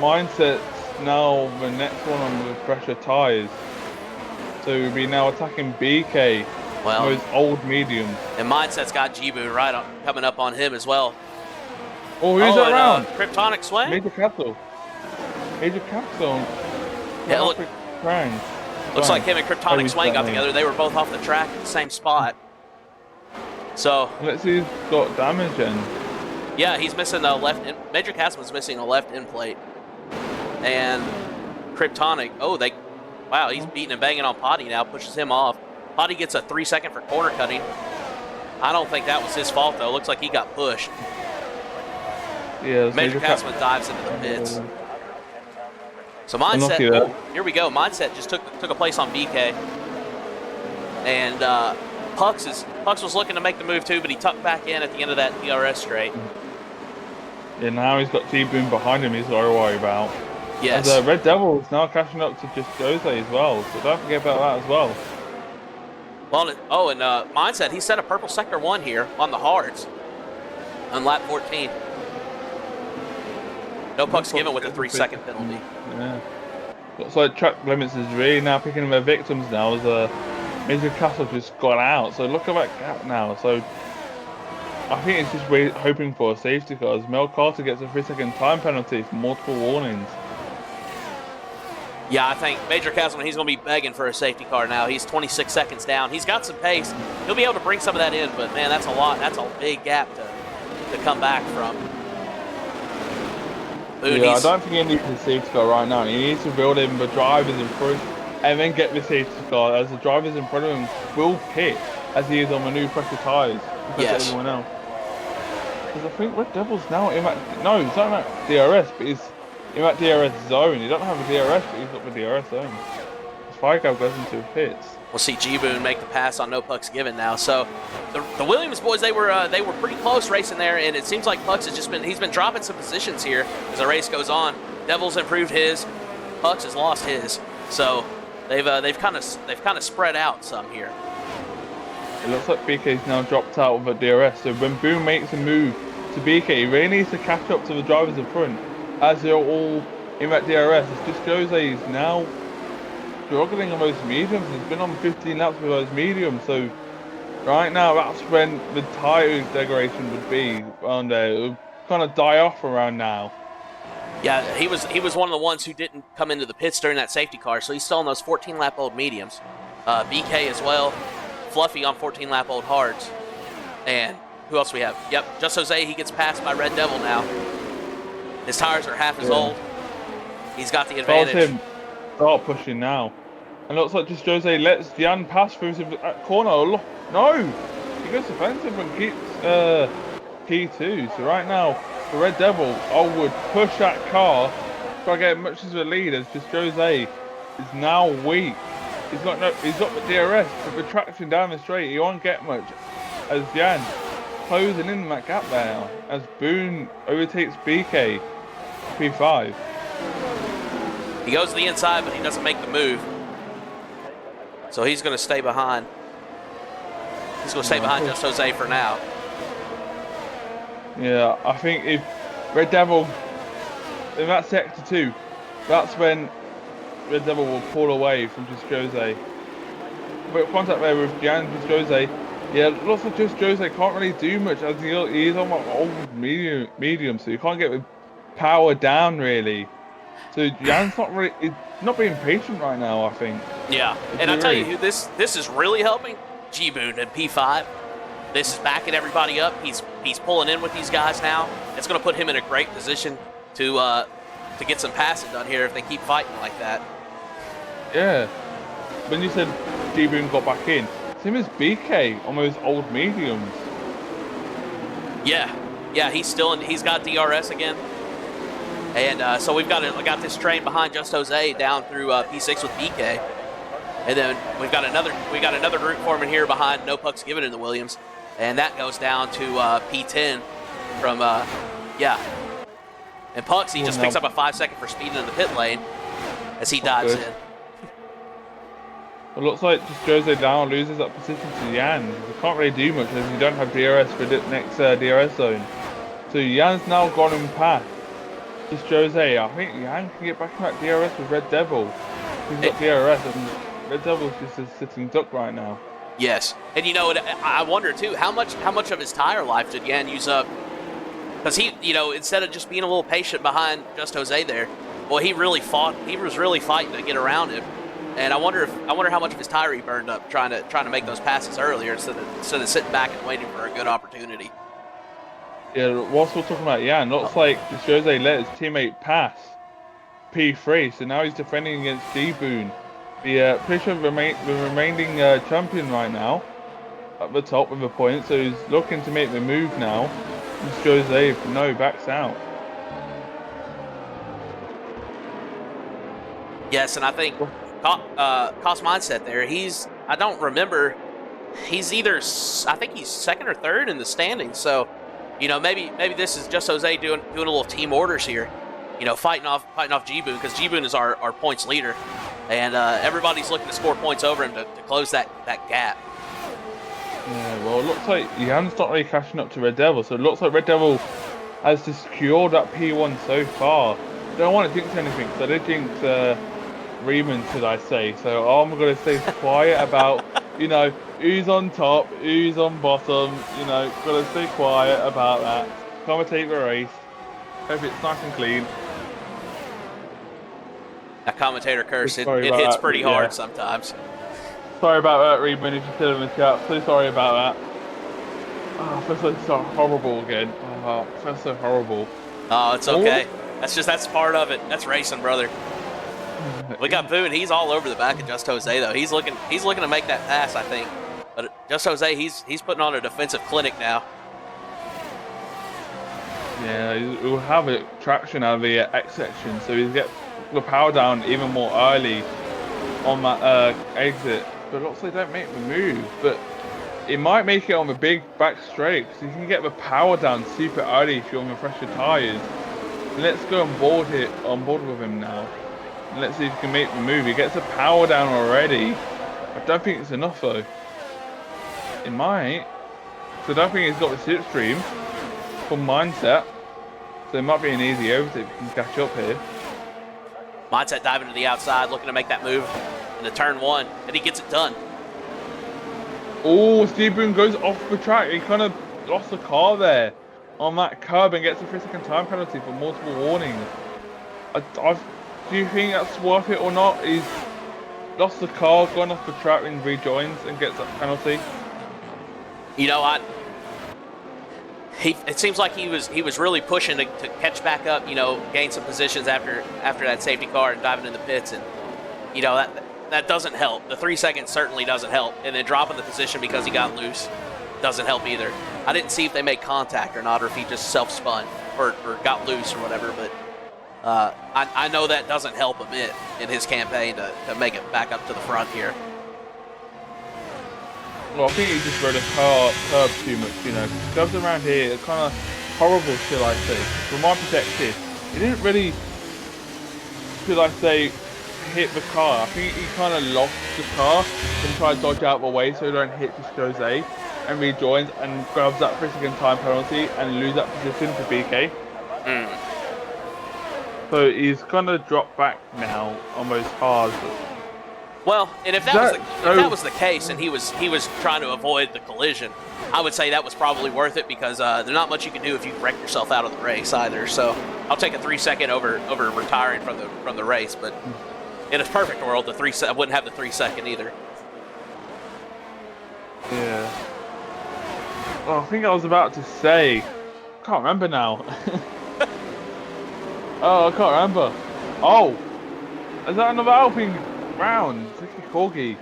Mindset's now the next one on the pressure tyres. So we'll be now attacking BK. Well, those old mediums. And Mindset's got Jibu coming up on him as well. Oh, who's that round? Kryptonic Swing? Major Capsule. Yeah, looks like him and Kryptonic Swing got together. They were both off the track at the same spot. So let's see who's got damage in. Yeah, he's missing a left. Major Casman's missing a left end plate. And Kryptonic, wow, he's beating and banging on Potty now, pushes him off. Potty gets a 3-second for corner cutting. I don't think that was his fault though. Looks like he got pushed. Yeah, Major Casman dives into the pits. So Mindset, here we go. Mindset just took a place on BK. And Pucks was looking to make the move too, but he tucked back in at the end of that DRS straight. Yeah, now he's got T-Boom behind him he's got to worry about. Yes. And Red Devil is now catching up to just Jose as well, so don't forget about that as well. Well, and Mindset, he set a purple sector 1 here on the hards on lap 14. No pucks given with a 3-second penalty. Yeah. Looks like track limits is really now picking their victims now as Major Castle just got out. So look at that gap now. So I think it's just hoping for a safety car as Mel Carter gets a 3-second time penalty for multiple warnings. Yeah, I think Major Castle, he's going to be begging for a safety car now. He's 26 seconds down. He's got some pace. He'll be able to bring some of that in, but man, that's a lot. That's a big gap to come back from. Boone, yeah, I don't think he needs a safety car right now. He needs to build in the drivers in front and then get the safety car as the drivers in front of him will pit as he is on the new pressure tyres compared to everyone else. Because I think Red Devil's now in that, no, he's not in that DRS, but he's in that DRS zone. He doesn't have a DRS, but he's got the DRS zone. His fire cab goes into the pits. We'll see G-Boone make the pass on no pucks given now. So the Williams boys, they were pretty close racing there, and it seems like Pucks has he's been dropping some positions here as the race goes on. Devil's improved his, Pucks has lost his. So they've kind of spread out some here. It looks like BK's now dropped out of a DRS. So when Boone makes a move to BK, he really needs to catch up to the drivers in front as they're all in that DRS. It's just Jose is now struggling on those mediums. He's been on 15 laps with those mediums, so right now that's when the tyre degradation would be around there. It would kind of die off around now. Yeah, he was one of the ones who didn't come into the pits during that safety car, so he's still on those 14-lap-old mediums. BK as well, Fluffy on 14-lap-old hards, and who else we have? Yep, Just Jose, he gets passed by Red Devil now. His tires are half as Yeah. old. He's got the Tells advantage. him start pushing now. And it looks like just Jose lets Jan pass through that corner. Look, no! He goes defensive and keeps P2. So right now, the Red Devil, I would push that car, try to get much as a lead as just Jose is now weak. He's got the DRS, but the traction down the straight, he won't get much. As Jan closing in that gap there, as Boone overtakes BK P5. He goes to the inside, but he doesn't make the move. So he's going to stay behind. He's going to stay behind Just Jose for now. Yeah, I think if Red Devil in that sector 2, that's when Red Devil will pull away from Just Jose. But contact there with Jan Just Jose. Yeah, looks like Just Jose can't really do much as he's on my old medium, so you can't get with power down really. So Jan's not being patient right now, I think. Yeah, and I tell you who this is really helping, G-Boone and P5. This is backing everybody up. He's pulling in with these guys now. It's going to put him in a great position to get some passing done here if they keep fighting like that. Yeah. When you said G-Boone got back in, same as BK on those old mediums. Yeah, he's got DRS again. And so we've got this train behind Just Jose down through P6 with BK, and then we got another group forming here behind No Pucks Given in the Williams, and that goes down to P10 from and Pucks he just picks up a 5-second for speeding in the pit lane as he dives in. It looks like just Jose now loses that position to Jan. He can't really do much as you don't have DRS for the next DRS zone. So Jan's now gone and passed. Just Jose, I think Jan can get back in that DRS with Red Devil. He's got DRS and Red Devil's just a sitting duck right now. Yes, and you know, I wonder too how much of his tire life did Jan use up? Because he, instead of just being a little patient behind Just Jose there, well, he really fought. He was really fighting to get around him, and I wonder how much of his tire he burned up trying to make those passes earlier instead of sitting back and waiting for a good opportunity. Yeah, whilst we're talking about Jan, looks like Jose let his teammate pass P3, so now he's defending against G-Boone. The pretty sure the remaining champion right now at the top with a point, so he's looking to make the move now. Just Jose, no, backs out. Yes, and I think Cost Mindset there. I don't remember. I think he's second or third in the standings. So, maybe this is just Jose doing a little team orders here. Fighting off G-Boone, because G-Boone is our points leader, and everybody's looking to score points over him to close that gap. Yeah, well, it looks like Jan's not really catching up to Red Devil, so it looks like Red Devil has secured that P1 so far. I don't want to jinx anything, because I did jinx Riemann, should I say, so I'm going to stay quiet about, who's on top, who's on bottom, got to stay quiet about that. Commentate the race, hope it's nice and clean. That commentator curse, it hits pretty hard sometimes. Sorry about that, Riemann, if you're still in the chat. So sorry about that. Oh, I feel so horrible again. Oh, I feel so horrible. Oh, it's okay. That's part of it. That's racing, brother. We got Boone. He's all over the back of Just Jose, though. He's looking to make that pass, I think. But Just Jose, he's putting on a defensive clinic now. Yeah, he'll have a traction out of the X section, so he'll get the power down even more early on that exit. But also they don't make the move, but it might make it on the big back straight, because you can get the power down super early if you're on the fresher tyres. Let's go on board with him now. And let's see if he can make the move. He gets the power down already. I don't think it's enough though. It might. So I don't think he's got the slipstream from Mindset. So it might be an easy overtake if he can catch up here. Mindset diving to the outside, looking to make that move into turn 1, and he gets it done. Oh, Steve Boone goes off the track. He kind of lost the car there on that curb and gets a 3-second time penalty for multiple warnings. Do you think that's worth it or not? He's lost the car, gone off the track and rejoins and gets that penalty. it seems like he was really pushing to catch back up, gain some positions after that safety car and diving in the pits, and that doesn't help. The 3 seconds certainly doesn't help, and then dropping the position because he got loose doesn't help either. I didn't see if they made contact or not, or if he just self-spun or got loose or whatever, but I know that doesn't help a bit in his campaign to make it back up to the front here. Well, I think he just rode a curb too much, Curbs around here are kind of horrible, shall I say. From my perspective, he didn't really, shall I say, hit the car. I think he kind of lost the car and tried to dodge out of the way so he don't hit just Jose, and rejoins and grabs that 3-second time penalty and lose that position to BK. So he's kind of dropped back now on those hards. Well, and if that was the case, and he was trying to avoid the collision, I would say that was probably worth it, because there's not much you can do if you wreck yourself out of the race either. So I'll take a 3-second over retiring from the race. But in a perfect world, I wouldn't have the 3-second either. Yeah. Well, I think I was about to say, I can't remember now. Oh, I can't remember. Oh, is that another Alpine round? Techie Corgi.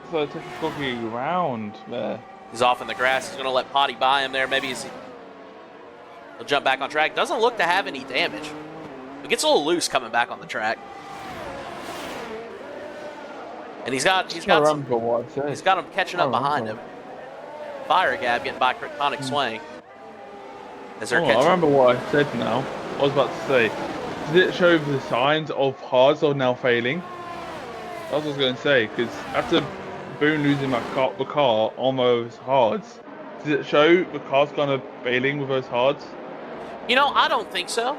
So Techie Corgi round there. He's off in the grass. He's going to let Potty by him there. Maybe he'll jump back on track. Doesn't look to have any damage. It gets a little loose coming back on the track. And he's got him catching up behind him. Fire gap getting by Kryptonic Swing. As they're catching. I remember what I said now. I was about to say, did it show the signs of hards are now failing? That's what I was going to say, because after Boone losing the car on those hards, did it show the car's kind of failing with those hards? I don't think so.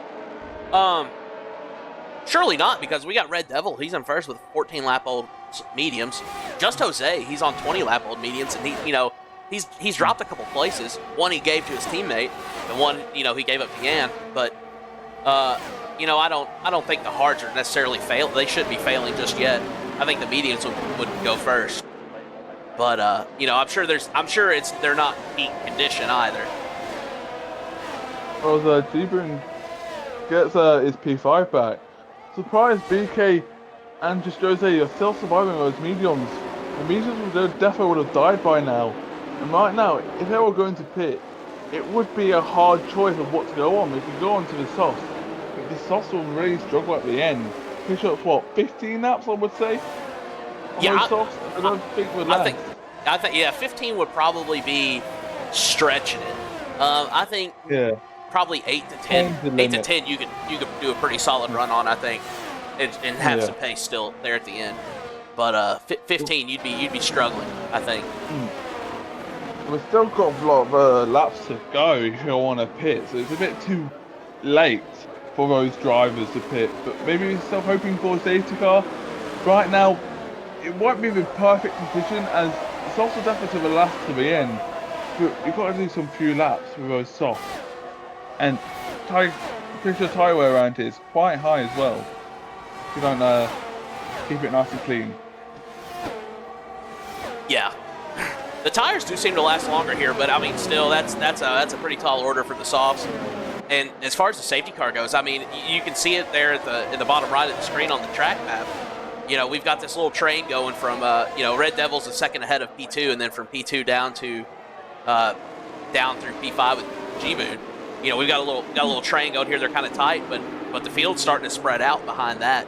Surely not, because we got Red Devil. He's in first with 14-lap-old mediums. Just Jose, he's on 20-lap-old mediums, and he's dropped a couple places. One he gave to his teammate, and one he gave up to Yan. But I don't think the hards are necessarily failing. They shouldn't be failing just yet. I think the mediums would go first. But I'm sure they're not peak condition either. Well, G-Boone gets his P5 back. Surprised BK and just Jose are still surviving those mediums. The mediums definitely would have died by now. And right now, if they were going to pit, it would be a hard choice of what to go on. If you go on to the softs, the softs will really struggle at the end. Push up what, 15 laps, I would say? Yeah, I don't think we're less. I think 15 would probably be stretching it. I think probably 8 to 10. 8 to 10 you could do a pretty solid run on, I think, and have some pace still there at the end. But 15 you'd be struggling, I think. We've still got a lot of laps to go if you want to pit, so it's a bit too late for those drivers to pit. But maybe we're still hoping for a safety car. Right now, it won't be the perfect position, as it's also definitely to the last to the end. But you've got to do some few laps with those softs. And pretty sure tyre wear around here is quite high as well, if you don't keep it nice and clean. Yeah. The tires do seem to last longer here, but I mean, still, that's a pretty tall order for the softs. And as far as the safety car goes, I mean, you can see it there in the bottom right of the screen on the track map. We've got this little train going from Red Devil's a second ahead of P2, and then from P2 down through P5 with G-Boone. We've got a little train going here. They're kind of tight, but the field's starting to spread out behind that.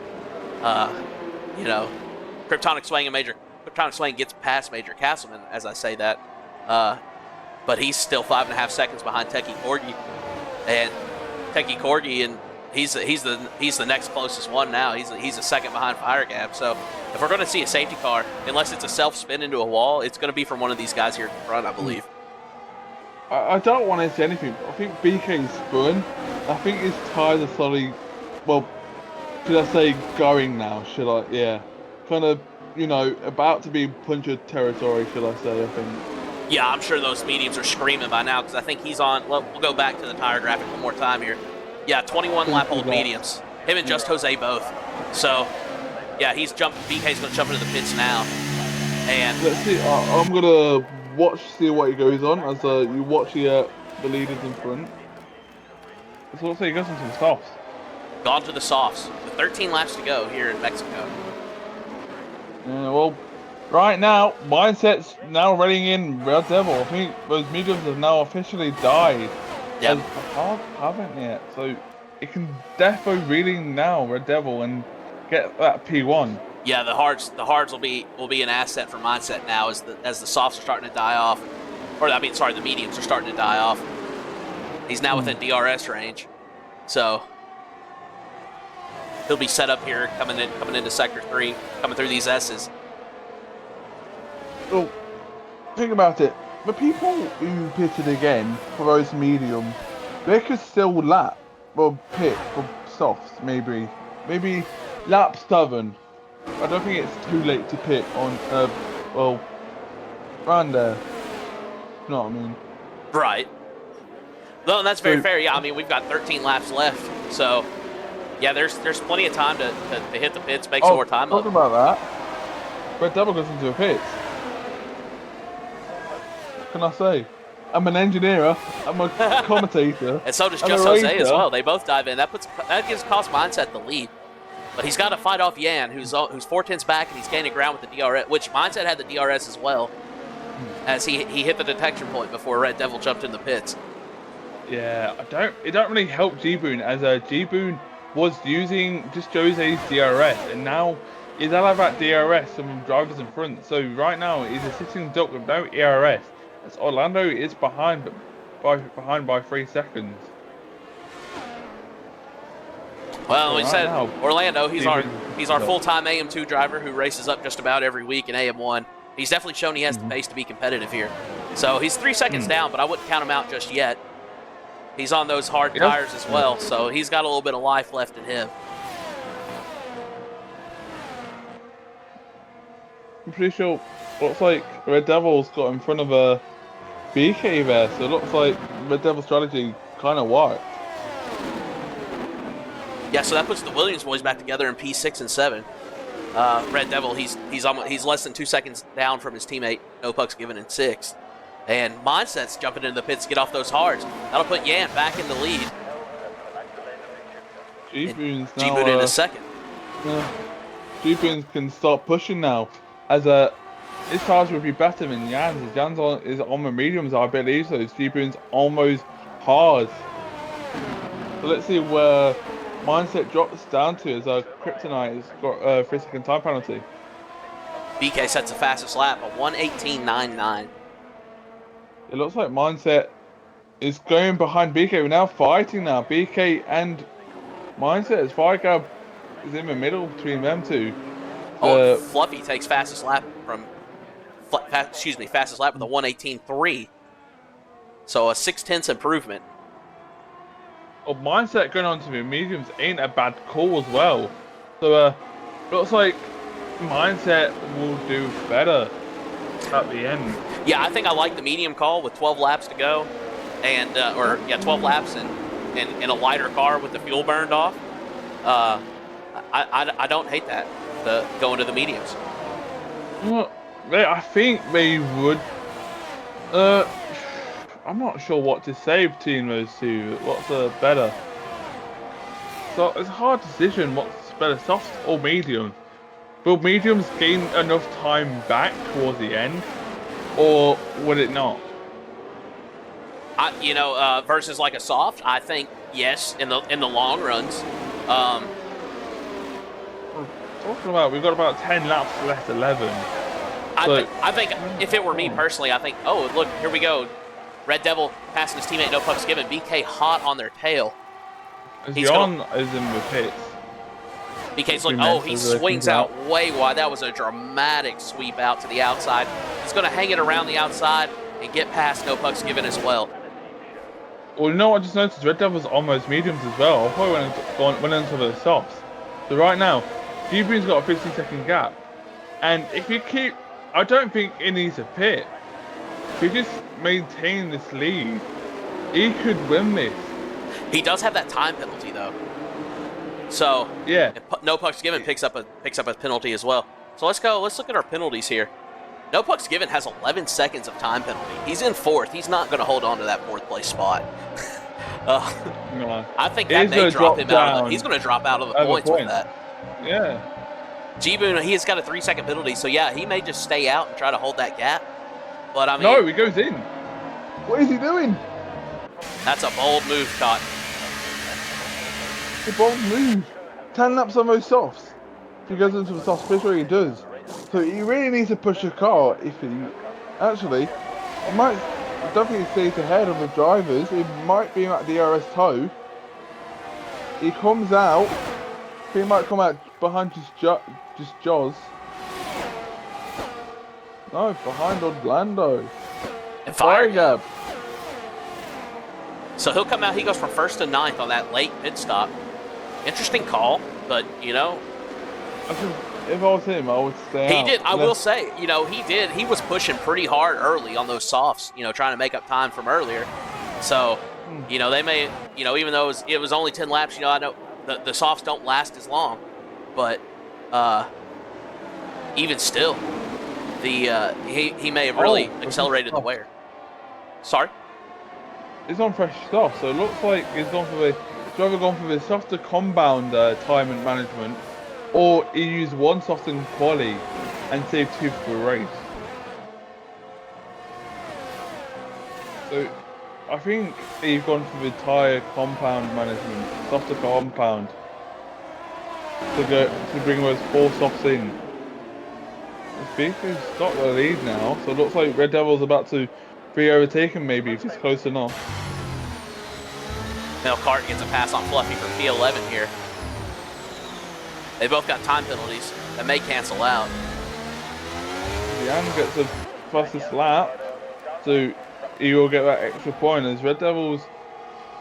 Kryptonic Swing gets past Major Castleman as I say that, but he's still 5.5 seconds behind Techie Corgi, and Techie Corgi, and he's the next closest one now. He's a second behind Fire Gap. So if we're going to see a safety car, unless it's a self spin into a wall, it's going to be from one of these guys here in front, I believe. I don't want to say anything, but I think BK's spun. I think his tires are slowly, well, should I say going now? Kind of. About to be punctured territory, should I say, I think. Yeah, I'm sure those mediums are screaming by now, because I think he's on, we'll go back to the tire graphic one more time here. Yeah, 21-lap-old mediums. Him and Just Jose both. So, yeah, BK's going to jump into the pits now. And let's see, I'm going to see what he goes on, as you watch the the leaders in front. So let's say he goes into the softs. Gone to the softs. With 13 laps to go here in Mexico. Yeah, well, right now, Mindset's now running in Red Devil. I think those mediums have now officially died. Yep. As the hards haven't yet. So it can defo really now Red Devil and get that P1. Yeah, the hards will be an asset for Mindset now as the softs are starting to die off. Or I mean, sorry, the mediums are starting to die off. He's now within DRS range. So he'll be set up here coming into sector 3, coming through these S's. Well, think about it. The people who pitted again for those mediums, they could still lap or pit for softs, maybe lap 7. I don't think it's too late to pit on well, around there. You know what I mean? Right. No, and that's very fair. Yeah, I mean, we've got 13 laps left, so yeah, there's plenty of time to hit the pits, make some more time up. Talking about that, Red Devil goes into a pit. What can I say? I'm an engineer, I'm a commentator. And so does Just Jose as well. They both dive in. That gives Cost Mindset the lead. But he's got to fight off Yan, who's 4/10 back, and he's gaining ground with the DRS, which Mindset had the DRS as well, as he hit the detection point before Red Devil jumped in the pits. Yeah, it don't really help G-Boon, as G-Boon was using just Jose's DRS, and now he's out of that DRS some drivers in front. So right now he's a sitting duck with no ERS. As Orlando is behind by 3 seconds. Well, we said now, Orlando, he's our full-time AM2 driver who races up just about every week in AM1. He's definitely shown he has the pace to be competitive here. So he's 3 seconds down, but I wouldn't count him out just yet. He's on those hard tires as well, so he's got a little bit of life left in him. I'm pretty sure looks like Red Devil's got in front of a BK there, so it looks like Red Devil's strategy kind of worked. Yeah, so that puts the Williams boys back together in P6 and 7. Red Devil, he's less than 2 seconds down from his teammate, No Pucks Given in 6th. And Mindset's jumping into the pits to get off those hards. That'll put Yan back in the lead. G-Boon's now... G-Boon in a second. Yeah. G-Boon can start pushing now, as his tires would be better than Yan's. Yan's is on the mediums, I believe, so G-Boon's almost hard. So let's see where Mindset drops down to, as Kryptonite has got a 3-second time penalty. BK sets the fastest lap, a 1:18.99. It looks like Mindset is going behind BK. We're now fighting now. BK and Mindset is fighting. Is in the middle between them two. Fluffy takes fastest lap fastest lap with a 1:18.3. So a 6/10 improvement. Oh, Mindset going on to the mediums ain't a bad call as well. So looks like Mindset will do better at the end. Yeah, I think I like the medium call with 12 laps to go, and 12 laps and a lighter car with the fuel burned off. I don't hate that, going to the mediums. Well, I think they would. I'm not sure what to say between those two. What's better? So it's a hard decision. What's better, soft or medium? Will mediums gain enough time back towards the end, or would it not? Versus like a soft, I think yes in the long runs. Talking about, we've got about 10 laps left, 11. I think if it were me personally, I think, oh look, here we go. Red Devil passing his teammate, No Pucks Given. BK hot on their tail. Jan is in the pits. BK's looking, he swings out way wide. That was a dramatic sweep out to the outside. He's going to hang it around the outside and get past No Pucks Given as well. Well, you know what I just noticed? Red Devil's on those mediums as well. I probably went into the softs. So right now, G-Boon's got a 15-second gap. And if you keep... I don't think it needs a pit. If you just maintain this lead, he could win this. He does have that time penalty, though. So, yeah, No Pucks Given picks up a penalty as well. So let's look at our penalties here. No Pucks Given has 11 seconds of time penalty. He's in 4th. He's not going to hold on to that 4th place spot. No. I think that may drop him out of the. He's going to drop out of the points with that. Yeah. Jiboon, he has got a 3-second penalty, so yeah, he may just stay out and try to hold that gap. But I mean, no, he goes in. What is he doing? That's a bold move, Cotton. It's a bold move. 10 laps on those softs. If he goes into the soft, especially he does. So he really needs to push the car. If he actually, he might definitely stay ahead of the drivers. He might be at DRS toe. He comes out. He might come out behind just Jaws. No, behind Orlando. And fire gap. So he'll come out. He goes from 1st to 9th on that late pit stop. Interesting call, but you know. If I was him, I would stay out. He did. I will say, you know, he did. He was pushing pretty hard early on those softs, you know, trying to make up time from earlier. So, you know, they may, you know, even though it was only 10 laps, you know, I know the softs don't last as long, but even still, he may have really accelerated the wear. Sorry? He's on fresh stuff, so it looks like he's either gone for the softer compound time and management, or he used one soft in quali and saved 2 for the race. So I think he's gone for the tyre compound management, softer compound, to bring those 4 softs in. Speaker's got the lead now, so it looks like Red Devil's about to be overtaken maybe if he's close enough. Mel Cart gets a pass on Fluffy for P11 here. They both got time penalties that may cancel out. Jan gets the fastest lap, so he will get that extra point. As Red Devil's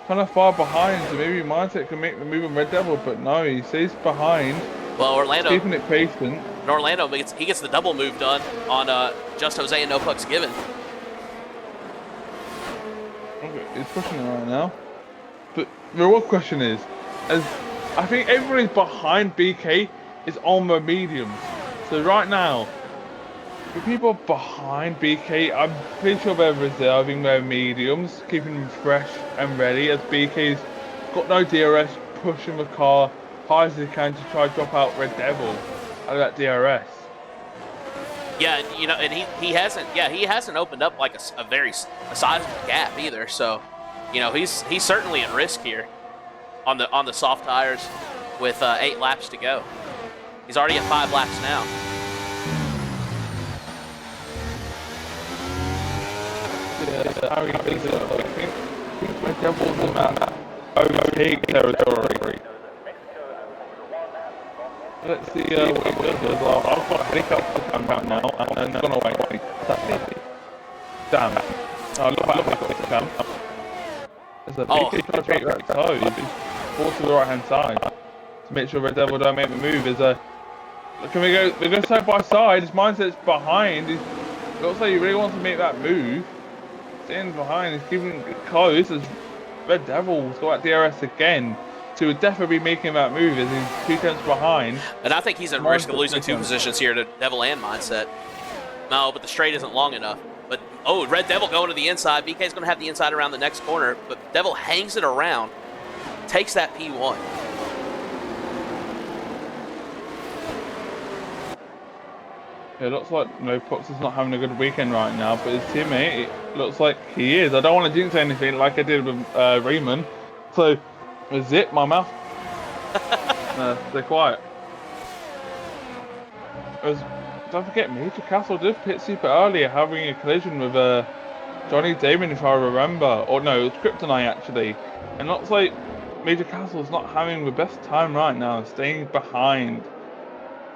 kind of far behind, so maybe Mindset can make the move on Red Devil, but no, he stays behind. Well, Orlando keeping it patient. And Orlando he gets the double move done on Just Jose and No Pucks Given. Okay, he's pushing it right now. But the real question is, as I think everybody's behind BK is on the mediums. So right now, the people behind BK, I'm pretty sure they're reserving their mediums, keeping them fresh and ready, as BK's got no DRS, pushing the car high as they can to try to drop out Red Devil out of that DRS. Yeah, you know, and he hasn't opened up like a very sizable gap either. So, you know, he's certainly at risk here on the soft tires with 8 laps to go. He's already at 5 laps now. I think Red Devil's in that overtake territory. Let's see what he does as well. I've got a helicopter compound now, and it's gone away. Damn. Look at the helicopter cam. There's a big trying to take that toe. He's forced to the right hand side to make sure Red Devil don't make the move. Can we go side by side? His mindset's behind. It looks like he really wants to make that move. Staying behind, he's keeping it close as Red Devil's got that DRS again. So he would definitely be making that move as he's 2 tenths behind. And I think he's at risk of losing 2 positions here to Devil and Mindset. No, but the straight isn't long enough. But, oh, Red Devil going to the inside. BK's going to have the inside around the next corner. But Devil hangs it around, takes that P1. It looks like No Pucks is not having a good weekend right now, but his teammate, it looks like he is. I don't want to jinx anything like I did with Raymond. So, zip my mouth. Stay quiet. Don't forget, Major Castle did pit super earlier, having a collision with Johnny Damon, if I remember. Or no, it was Kryptonite actually. And it looks like Major Castle's not having the best time right now, staying behind.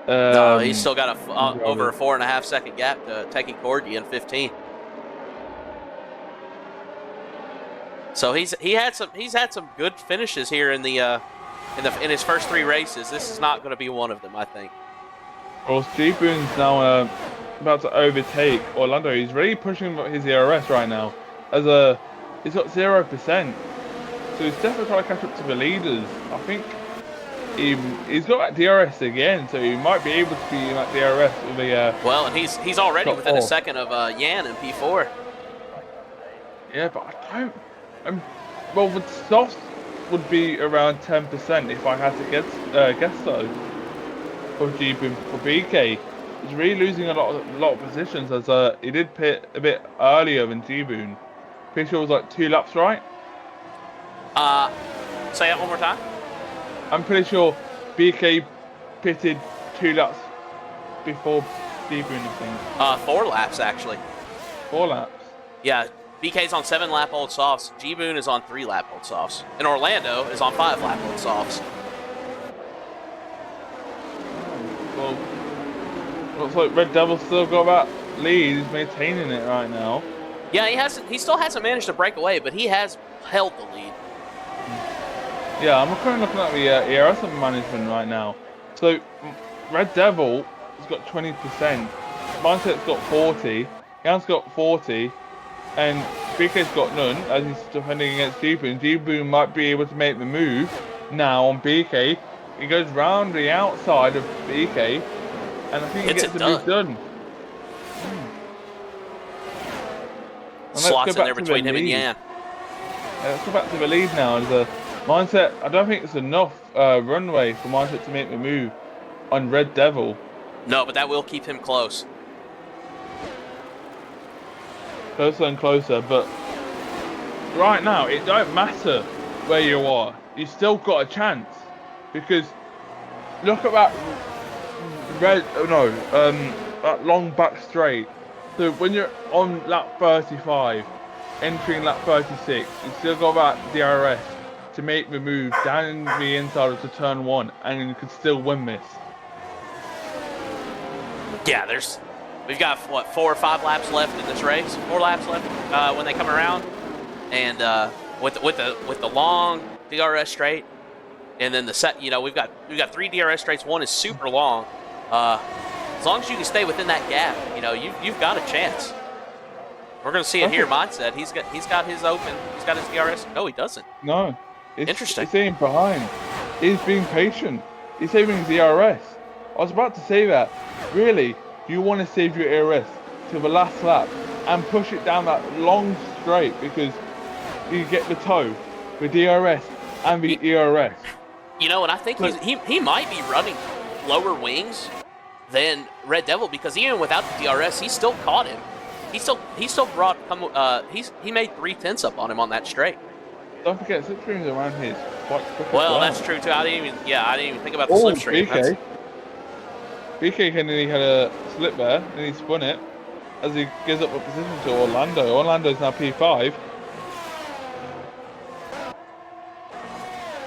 No, he's still got over a 4.5 second gap to taking Corgi in 15. So he's had some good finishes here in in his first 3 races. This is not going to be one of them, I think. Well, Steve Boone's now about to overtake Orlando. He's really pushing his ERS right now, as he's got 0%. So he's definitely trying to catch up to the leaders. I think he's got that DRS again, so he might be able to be in that DRS with a Well, and he's already top within a 4. second of Yan in P4. Yeah, but I don't. Well, the softs would be around 10% if I had to guess so. For G-Boom, for BK, he's really losing a lot of positions as he did pit a bit earlier than G-Boom. Pretty sure it was like 2 laps, right? Say that one more time. I'm pretty sure BK pitted 2 laps before G-Boom, I think. 4 laps actually. 4 laps. Yeah, BK's on 7 lap old softs. G-Boon is on 3 lap old softs. And Orlando is on 5 lap old softs. Well, looks like Red Devil's still got that lead. He's maintaining it right now. Yeah, he still hasn't managed to break away, but he has held the lead. Yeah, I'm currently looking at the ERS management right now. So, Red Devil has got 20%, Mindset's got 40, Jan's got 40, and BK's got none, as he's defending against G-Boom. G-Boom might be able to make the move now on BK. He goes round the outside of BK, and I think he gets the move done. Slots in there between him and Yan. Let's go back to the lead now. There's a Mindset, I don't think it's enough runway for Mindset to make the move on Red Devil. No, but that will keep him close. Closer and closer, but right now it don't matter where you are. You still got a chance because look at that that long back straight. So when you're on lap 35, entering lap 36, you still got that DRS to make the move down the inside to turn 1, and you could still win this. Yeah, we've got what 4 or 5 laps left in this race. 4 laps left when they come around, and with the long DRS straight, and then the set. We've got 3 DRS straights. One is super long. As long as you can stay within that gap, you've got a chance. We're gonna see it here. Mindset. He's got his open. He's got his DRS. No, he doesn't. No. Interesting. He's staying behind. He's being patient. He's saving his DRS. I was about to say that. Really, you want to save your DRS to the last lap and push it down that long straight because you get the toe, the DRS, and the ERS. And I think he might be running lower wings than Red Devil because even without the DRS, he still caught him. He still brought he made 3/10 up on him on that straight. Don't forget, slipstreams around here is quite quick. Well, that's true too. I didn't even think about the slipstream. BK nearly had a slip there, and he spun it as he gives up a position to Orlando. Orlando's now P5.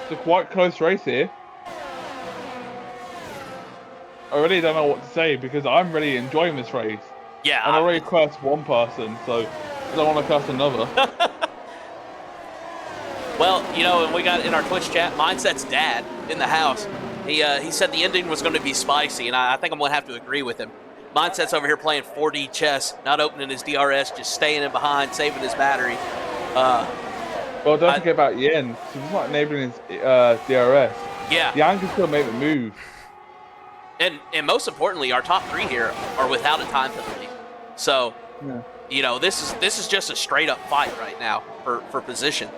It's a quite close race here. I really don't know what to say because I'm really enjoying this race. Yeah, and I already cursed one person, so I don't want to curse another. Well, and we got in our Twitch chat, Mindset's dad in the house. He said the ending was going to be spicy, and I think I'm going to have to agree with him. Mindset's over here playing 4D chess, not opening his DRS, just staying in behind, saving his battery. Well, don't forget about Yen. He's not enabling his DRS. Yeah. Yan can still make the move. And most importantly, our top 3 here are without a time penalty. So, this is just a straight up fight right now for position.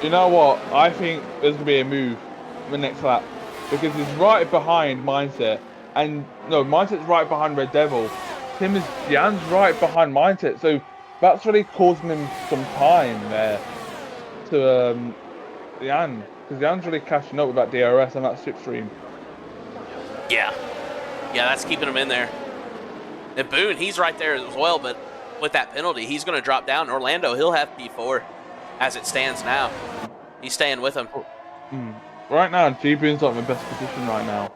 You know what? I think there's gonna be a move in the next lap because he's right behind Mindset, and no, Mindset's right behind Red Devil. Jan's right behind Mindset, so that's really causing him some time there to Jan, because Jan's really catching up with that DRS and that slipstream. Yeah, that's keeping him in there. And Boone, he's right there as well, but with that penalty, he's going to drop down. Orlando, he'll have P4 as it stands now. He's staying with him. Right now, G-Boone's not in the best position right now.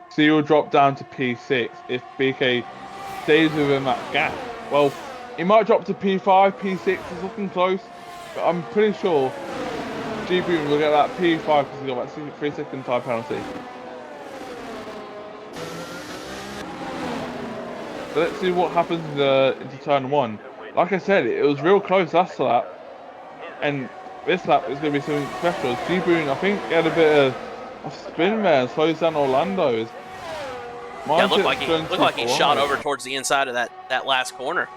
So he'll drop down to P6 if BK stays within that gap. Well, he might drop to P5, P6 is looking close, but I'm pretty sure G-Boone will get that P5 because he got that 3-second time penalty. So let's see what happens into turn 1. Like I said, it was real close last lap, and this lap is going to be something special. G-Boon, I think, had a bit of spin there and slows down Orlando's. Yeah, looked like he shot over towards the inside of that last corner.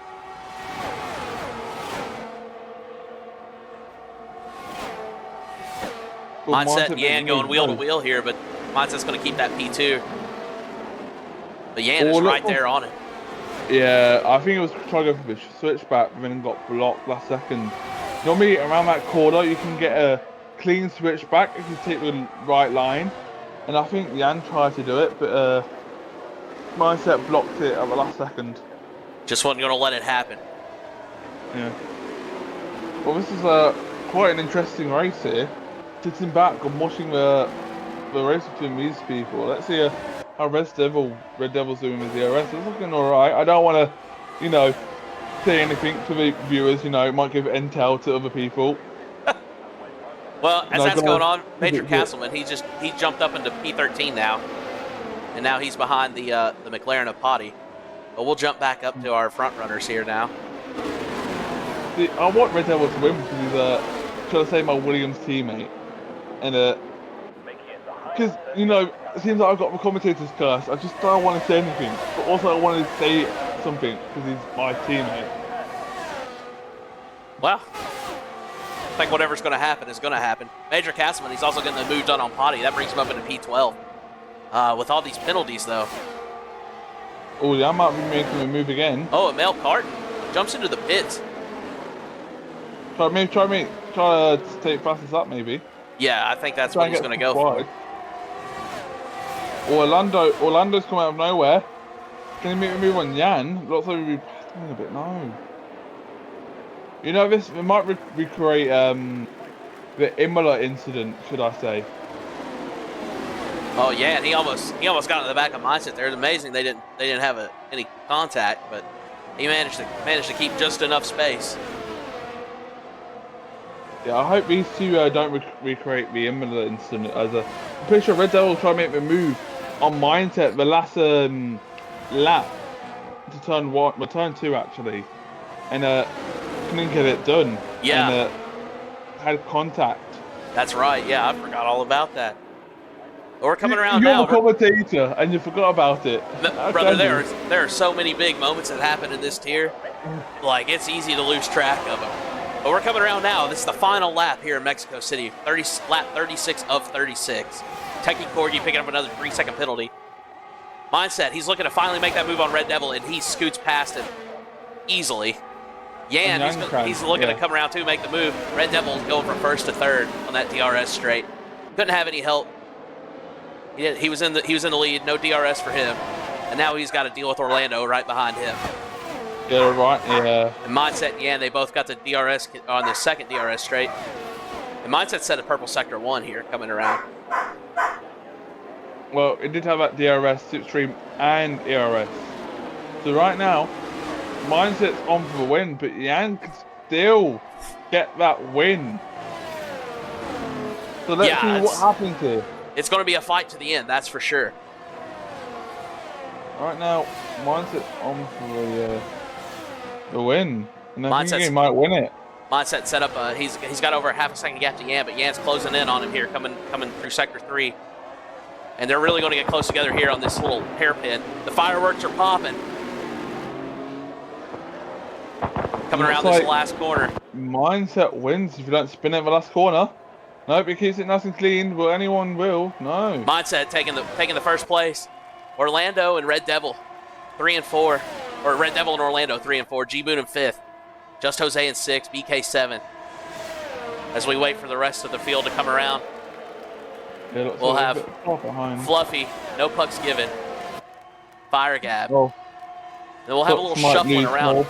Mindset and Yan going wheel to wheel here, but Mindset's going to keep that P2. But Yan is right there on it. Yeah, I think it was trying to go for the switchback, but then got blocked last second. Normally, around that corner, you can get a clean switchback if you take the right line. And I think Yan tried to do it, but Mindset blocked it at the last second. Just wasn't going to let it happen. Yeah. Well, this is quite an interesting race here. Sitting back and watching the race between these people. Let's see how Red Devil's doing with the DRS. It's looking alright. I don't want to, you know, say anything to the viewers, you know, it might give intel to other people. Well, as that's going on, Major Castleman, he jumped up into P13 now. And now he's behind the McLaren of Potty. But we'll jump back up to our front runners here now. See, I want Red Devil to win because he's trying to say my Williams teammate. And because, you know, it seems like I've got the commentator's curse. I just don't want to say anything. But also I want to say something because he's my teammate. Well, I think whatever's going to happen is going to happen. Major Castleman, he's also getting the move done on Potty. That brings him up into P12. With all these penalties, though. Oh, yeah, I might be making a move again. Oh, and Mel Carton jumps into the pits. Try to take fastest up, maybe. Yeah, I think that's what he's going to go for. Orlando's coming out of nowhere. Can he make a move on Yan? Looks like we're passing a bit. No. You know, we might recreate the Imola incident, should I say? Oh yeah, and he almost got in the back of Mindset there. It's amazing they didn't have any contact, but he managed to keep just enough space. Yeah, I hope these two don't recreate the Imola incident. I'm pretty sure Red Devil will try to make the move on Mindset the last lap to turn 2 actually, and couldn't get it done. Yeah. And had contact. That's right. Yeah, I forgot all about that. We're coming around You're now. the commentator, and you forgot about it. Brother, there are so many big moments that happen in this tier. Like, it's easy to lose track of them. But we're coming around now. This is the final lap here in Mexico City. Lap 36 of 36. Techie Corgi picking up another 3-second penalty. Mindset, he's looking to finally make that move on Red Devil, and he scoots past it easily. Yan, he's looking to come around too, make the move. Red Devil's going from first to third on that DRS straight. Couldn't have any help. He was in the lead, no DRS for him, and now he's got to deal with Orlando right behind him. Yeah, right. Yeah. And Mindset and Yan, they both got the DRS on the second DRS straight. And Mindset set a purple sector 1 here coming around. Well, it did have that DRS, slipstream, and ERS. So right now, Mindset's on for the win, but Yan can still get that win. So let's see what happens here. It's going to be a fight to the end, that's for sure. Right now, Mindset's on for the win, and I think he might win it. Mindset set up. He's got over half a second gap to Yan, but Yan's closing in on him here, coming through sector 3, and they're really going to get close together here on this little hairpin. The fireworks are popping. Coming around this last corner. Mindset wins if you don't spin it in the last corner. Nope, he keeps it nice and clean. Will anyone will? No. Mindset taking the first place. Orlando and Red Devil, 3 and 4, or Red Devil and Orlando 3 and 4. G-Boon in 5th. Just Jose in 6th. BK 7th. As we wait for the rest of the field to come around, we'll have Fluffy, no pucks given. Fire Gab. Oh. Then we'll have a little shuffling around.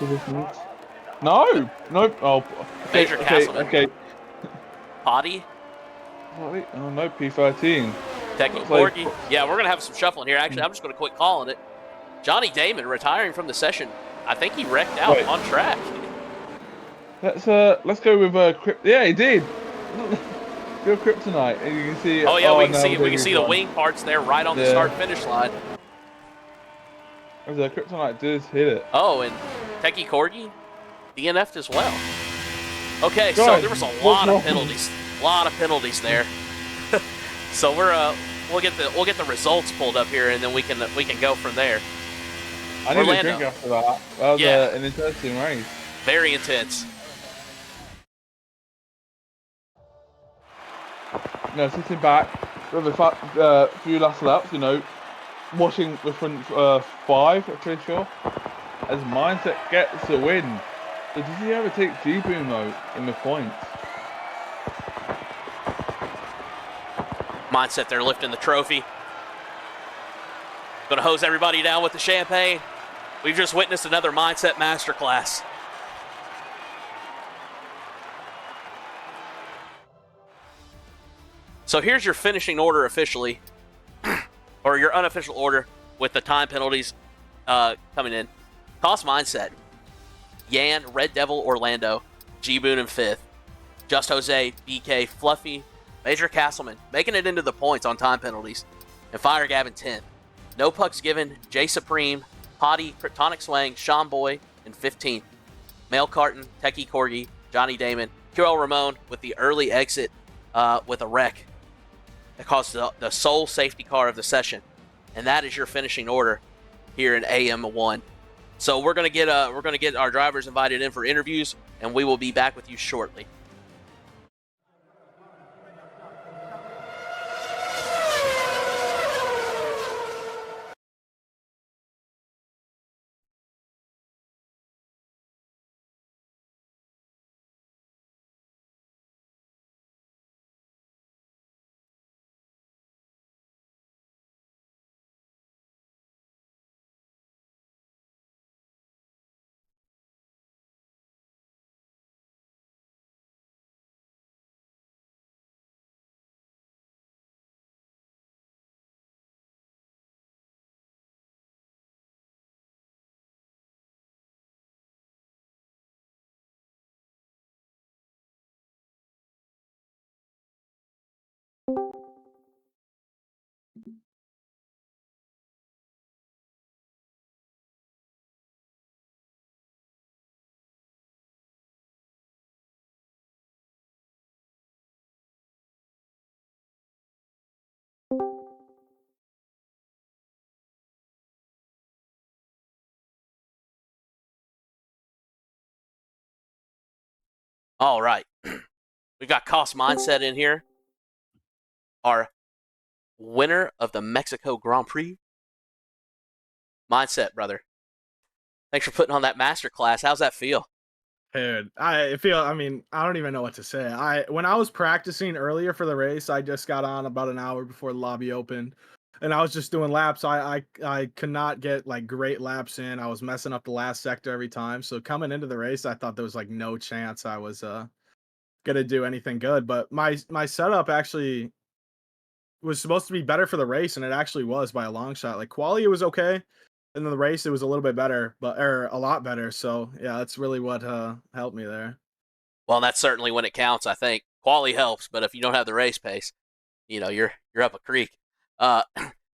No, nope. Oh, Major Castleman. Okay. Potty. Oh no, P13. Techie Corgi. Yeah, we're gonna have some shuffling here. Actually, I'm just gonna quit calling it. Johnny Damon retiring from the session. I think he wrecked out on track. Let's go with yeah, he did. Go Kryptonite, and you can see. Oh yeah, we can see the wing parts there right on the start finish line. The Kryptonite does hit it. Oh, and Techie Corgi DNF'd as well. Okay, so Guys, there was a what's lot of wrong? penalties there. So we'll get the results pulled up here, and then we can go from there. I need a Orlando. drink after that. That was Yeah. an interesting race. Very intense. Sitting back with a few last laps, watching the front five, I'm pretty sure, as Mindset gets the win. So does he overtake G-Boom though in the points? Mindset there lifting the trophy. Gonna hose everybody down with the champagne. We've just witnessed another Mindset masterclass. So here's your finishing order officially, or your unofficial order with the time penalties coming in. Cost Mindset, Yan, Red Devil, Orlando, G-Boon in 5th, Just Jose, BK, Fluffy, Major Castleman, making it into the points on time penalties, and Fire Gavin 10th. No pucks given, Jay Supreme, Potty, Kryptonic Swang, Sean Boy in 15th. Mail Carton, Techie Corgi, Johnny Damon, QL Ramon with the early exit with a wreck that caused the sole safety car of the session. And that is your finishing order here in AM1. So we're gonna get our drivers invited in for interviews, and we will be back with you shortly. All right, we've got Cost Mindset in here, our winner of the Mexico Grand Prix. Mindset, brother. Thanks for putting on that masterclass. How's that feel? Dude, I mean, I don't even know what to say. When I was practicing earlier for the race, I just got on about an hour before the lobby opened, and I was just doing laps. I could not get like great laps in. I was messing up the last sector every time. So coming into the race, I thought there was like no chance I was gonna do anything good. But my setup actually was supposed to be better for the race, and it actually was by a long shot. Like quality was okay, and then the race it was a little bit better, but or a lot better. So yeah, that's really what helped me there. Well, that's certainly when it counts. I think quality helps, but if you don't have the race pace, you're up a creek. Uh,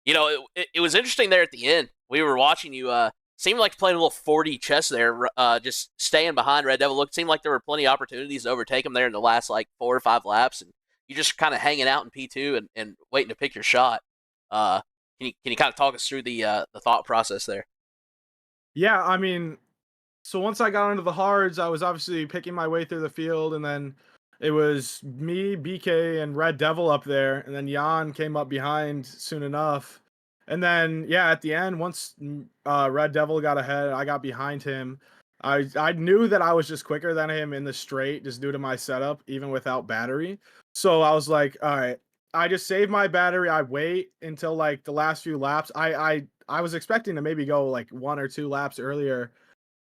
it was interesting there at the end. We were watching you. Seemed like playing a little 40 chess there. Just staying behind Red Devil. It seemed like there were plenty of opportunities to overtake him there in the last like 4 or 5 laps, and you just kind of hanging out in P2 and waiting to pick your shot. Uh, can you kind of talk us through the thought process there? Yeah, I mean, so once I got into the hards, I was obviously picking my way through the field, and then it was me, BK, and Red Devil up there, and then Jan came up behind soon enough. And then yeah, at the end, once Red Devil got ahead, I got behind him. I knew that I was just quicker than him in the straight, just due to my setup, even without battery. So I was like, all right, I just save my battery. I wait until like the last few laps. I was expecting to maybe go like 1 or 2 laps earlier,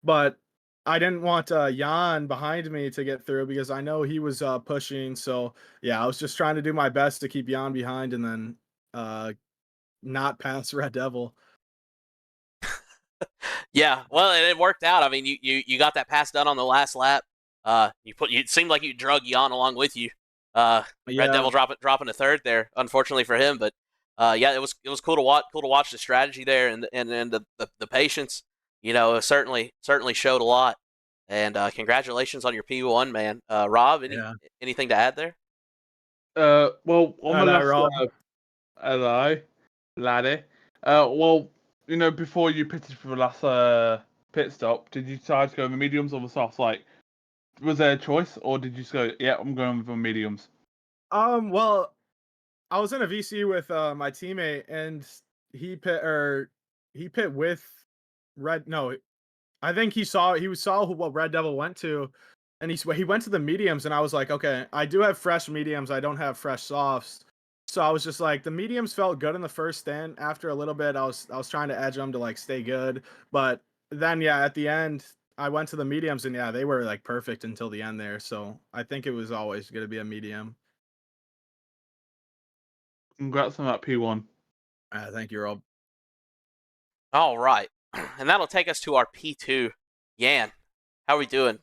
but I didn't want Jan behind me to get through because I know he was pushing. So yeah, I was just trying to do my best to keep Jan behind and then not pass Red Devil. Yeah, well, and it worked out. I mean, you got that pass done on the last lap. It seemed like you drug Jan along with you. Red Yeah. Devil dropping a third there, unfortunately for him. But yeah, it was cool to watch the strategy there and the patience. It certainly showed a lot. And congratulations on your P1, man. Rob, Yeah. anything to add there? Well, on the Hello, last Rob. hello, laddie. Well, before you pitted for the last pit stop, did you decide to go with the mediums or the softs? Like, was there a choice, or did you just go, yeah, I'm going with the mediums? Well, I was in a VC with my teammate, and he pit with Red. No, I think he saw what Red Devil went to, and he went to the mediums, and I was like, okay, I do have fresh mediums, I don't have fresh softs. So I was just like, the mediums felt good in the first stint. After a little bit, I was trying to edge them to like stay good, but then yeah, at the end, I went to the mediums, and yeah, they were like perfect until the end there. So I think it was always gonna be a medium. Congrats on that P1. Thank you, Rob. All right. And that'll take us to our P2. Yan, how are we doing?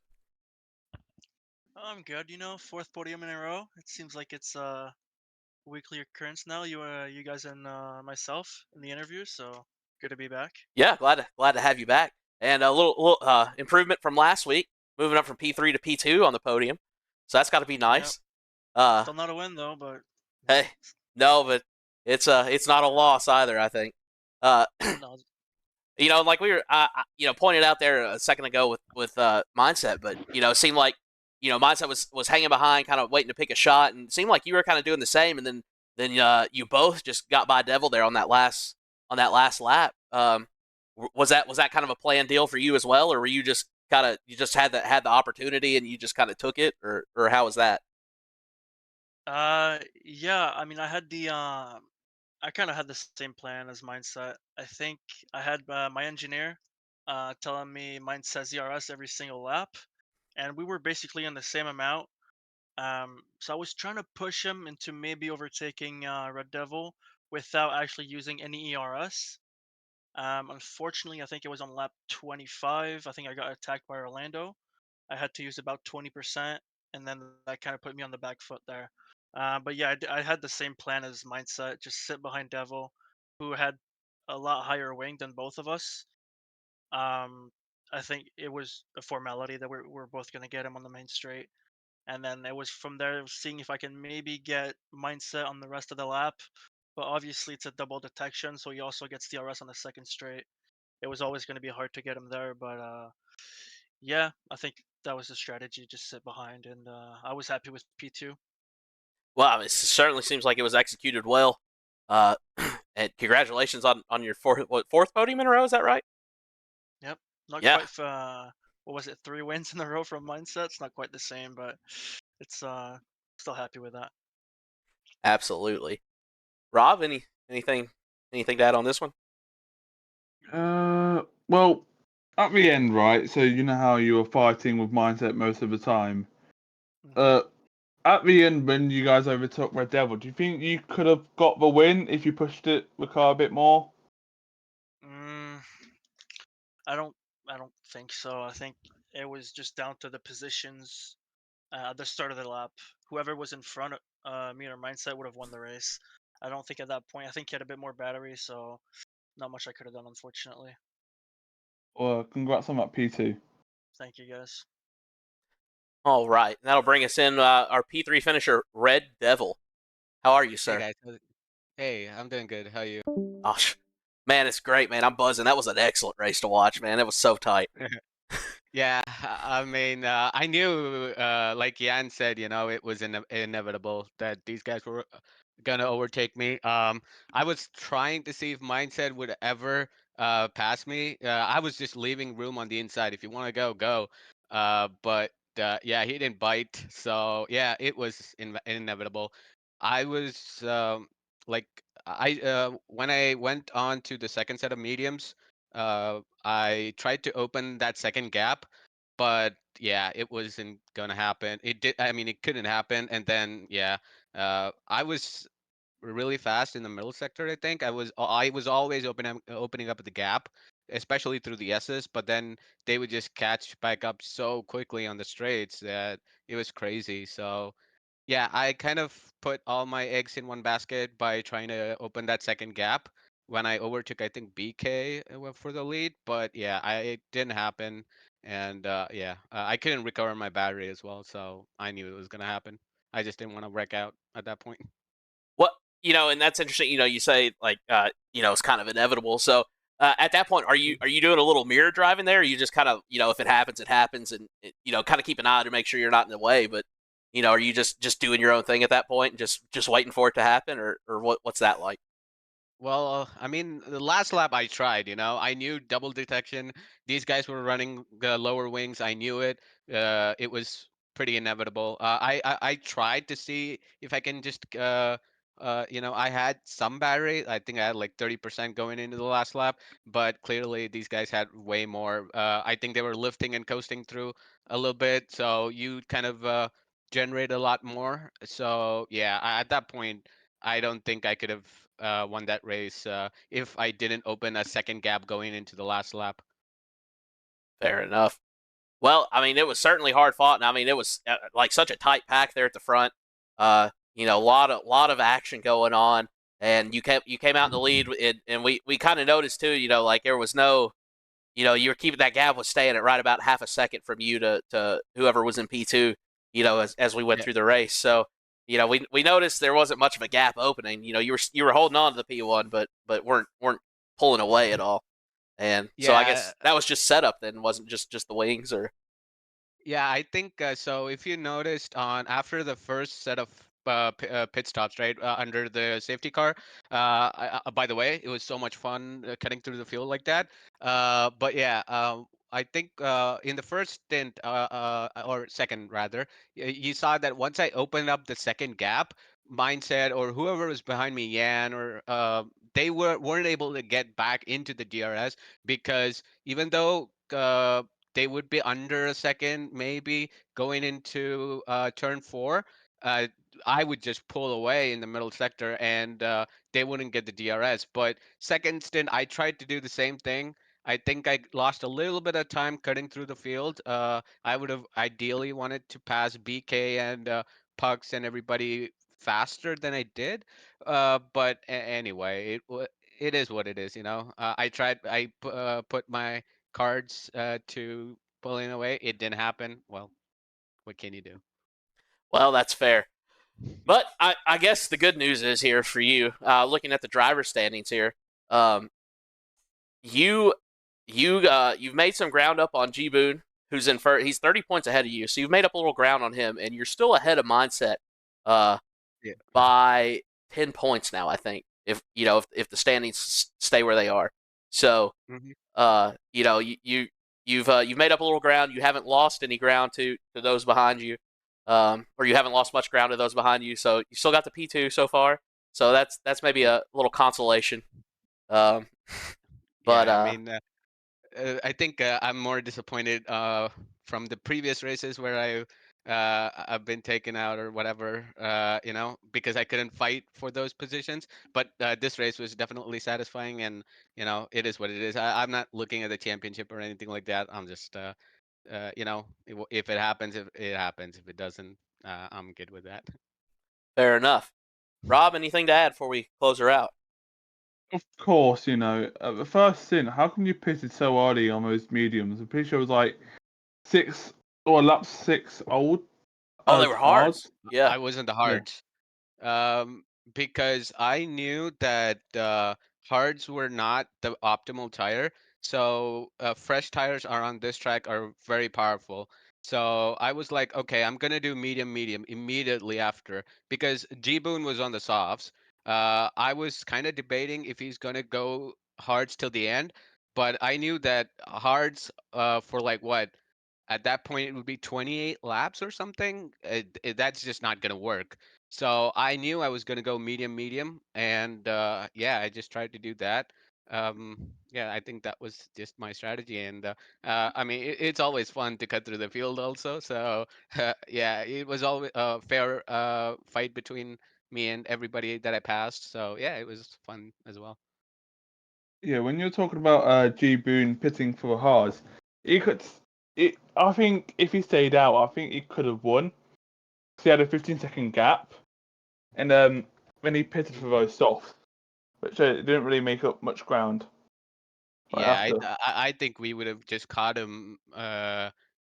I'm good. Fourth podium in a row. It seems like it's a weekly occurrence now. You guys and myself in the interview. So good to be back. Yeah, glad to have you back. And a little improvement from last week, moving up from P3 to P2 on the podium. So that's got to be Yep. nice. Uh, Still not a win though, but hey, no, but it's not a loss either. I think. Uh, no. Like we were, pointed out there a second ago with mindset, but it seemed like mindset was hanging behind, kind of waiting to pick a shot, and it seemed like you were kind of doing the same, and then you both just got by Devil there on that last lap. Was that kind of a planned deal for you as well, or were you just you just had the opportunity and you just kind of took it, or how was that? Yeah. I mean, I kind of had the same plan as mindset. I think I had my engineer telling me mindset ZRS every single lap, and we were basically in the same amount. So I was trying to push him into maybe overtaking Red Devil without actually using any ERS. Unfortunately, I think it was on lap 25. I think I got attacked by Orlando. I had to use about 20%, and then that kind of put me on the back foot there. But yeah, I had the same plan as mindset, just sit behind Devil, who had a lot higher wing than both of us. Um, I think it was a formality that we're both going to get him on the main straight. And then it was from there seeing if I can maybe get mindset on the rest of the lap. But obviously it's a double detection, so he also gets DRS on the second straight. It was always going to be hard to get him there, but yeah, I think that was the strategy. Just sit behind, and I was happy with P2. Well, it certainly seems like it was executed well. Uh, and congratulations on your fourth podium in a row. Is that right? Yep, not Yeah, quite. What was it? 3 wins in a row from mindset. It's not quite the same, but it's still happy with that. absolutely. Rob, anything to add on this one? Well, at the end, right? So you know how you were fighting with mindset most of the time. hmm At the end, when you guys overtook Red Devil, do you think you could have got the win if you pushed the car a bit more? Mm, I don't. I don't think so. I think it was just down to the positions at the start of the lap. Whoever was in front of me or mindset would have won the race. I don't think at that point. I think he had a bit more battery, so not much I could have done, unfortunately. Well, congrats on that P2. Thank you, guys. All right, that'll bring us in our P3 finisher, Red Devil. How are you, Hey sir? guys, hey, I'm doing good. How are you? Oh, man, it's great, man. I'm buzzing. That was an excellent race to watch, man. It was so tight. Yeah, I mean, I knew, like Yan said, it was inevitable that these guys were gonna overtake me. I was trying to see if Mindset would ever pass me. I was just leaving room on the inside. If you want to go, go. But yeah, he didn't bite. So yeah, it was inevitable. I was like, when I went on to the second set of mediums. I tried to open that second gap, but yeah, it wasn't gonna happen. It did. I mean, it couldn't happen. And then yeah, I was really fast in the middle sector. I think I was always opening up the gap, especially through the S's. But then they would just catch back up so quickly on the straights that it was crazy. So yeah, I kind of put all my eggs in one basket by trying to open that second gap when I overtook, I think, BK for the lead. But yeah, it didn't happen. And I couldn't recover my battery as well, so I knew it was gonna happen. I just didn't want to wreck out at that point. What and that's interesting. You say like it's kind of inevitable. So at that point, are you doing a little mirror driving there? Or you just kind of if it happens, it happens, and kind of keep an eye to make sure you're not in the way. But are you just doing your own thing at that point, and just waiting for it to happen, or what's that like? Well, I mean, the last lap I tried, I knew double detection. These guys were running lower wings. I knew it. It was pretty inevitable. I tried to see if I can just, I had some battery. I think I had like 30% going into the last lap, but clearly these guys had way more. I think they were lifting and coasting through a little bit, so you kind of generate a lot more. So yeah, at that point. I don't think I could have won that race if I didn't open a second gap going into the last lap. Fair enough. Well, I mean, it was certainly hard fought, and I mean, it was like such a tight pack there at the front. A lot of action going on, and you came out in the lead, and we kind of noticed too. Like there was no, you were keeping that gap was staying at right about half a second from you to whoever was in P2. As we went Yeah, through the race, so we noticed there wasn't much of a gap opening. You were holding on to the P1, but weren't pulling away at all. And so I yeah. guess that was just setup then, wasn't just the wings or. Yeah, I think so. If you noticed on after the first set of pit stops, right, under the safety car. By the way, it was so much fun cutting through the field like that. But yeah, I think in the first stint, or second rather, you saw that once I opened up the second gap, Mindset or whoever was behind me, Yan or they weren't able to get back into the DRS because even though they would be under a second, maybe going into turn four. Uh, I would just pull away in the middle sector and they wouldn't get the DRS. But second stint, I tried to do the same thing. I think I lost a little bit of time cutting through the field. I would have ideally wanted to pass BK and Pucks and everybody faster than I did. But anyway, it is what it is. I tried. Put my cards to pulling away. It didn't happen. Well, what can you do? Well, that's fair. But I guess the good news is here for you, looking at the driver standings here, um, you you've made some ground up on G Boone, who's in first. He's 30 points ahead of you, so you've made up a little ground on him, and you're still ahead of Mindset uh, Yeah. by 10 points now. I think if the standings stay where they are, so hmm you've made up a little ground. You haven't lost any ground to those behind you, or you haven't lost much ground to those behind you. So you still got the P2 so far. So that's maybe a little consolation. Um, but Yeah, I mean, I think I'm more disappointed from the previous races where I've been taken out or whatever, because I couldn't fight for those positions. But this race was definitely satisfying, and it is what it is. I'm not looking at the championship or anything like that. I'm just, if it happens, if it happens. If it doesn't, I'm good with that. fair enough. Rob, anything to add before we close her out? Of course, at the first stint, how come you pitted so early on those mediums? I'm pretty sure it was like six or lap six old Oh, they as were hards. hards. Yeah. I wasn't the Yeah. hard. Because I knew that hards were not the optimal tire. So fresh tires are on this track are very powerful. So I was like, okay, I'm gonna do medium, medium immediately after because G Boone was on the softs. I was kind of debating if he's gonna go hards till the end, but I knew that hards for like what at that point it would be 28 laps or something. That's just not gonna work. So I knew I was going to go medium, medium, and yeah, I just tried to do that. Yeah, I think that was just my strategy, and I mean, it's always fun to cut through the field, also. So yeah, it was always a fair fight between me and everybody that I passed. So yeah, it was fun as well. Yeah, when you're talking about G Boone pitting for the hards, he could. I think if he stayed out, I think he could have won. 'Cause he had a 15-second gap, and then he pitted for those softs, which didn't really make up much ground. right Yeah, after. I think we would have just caught him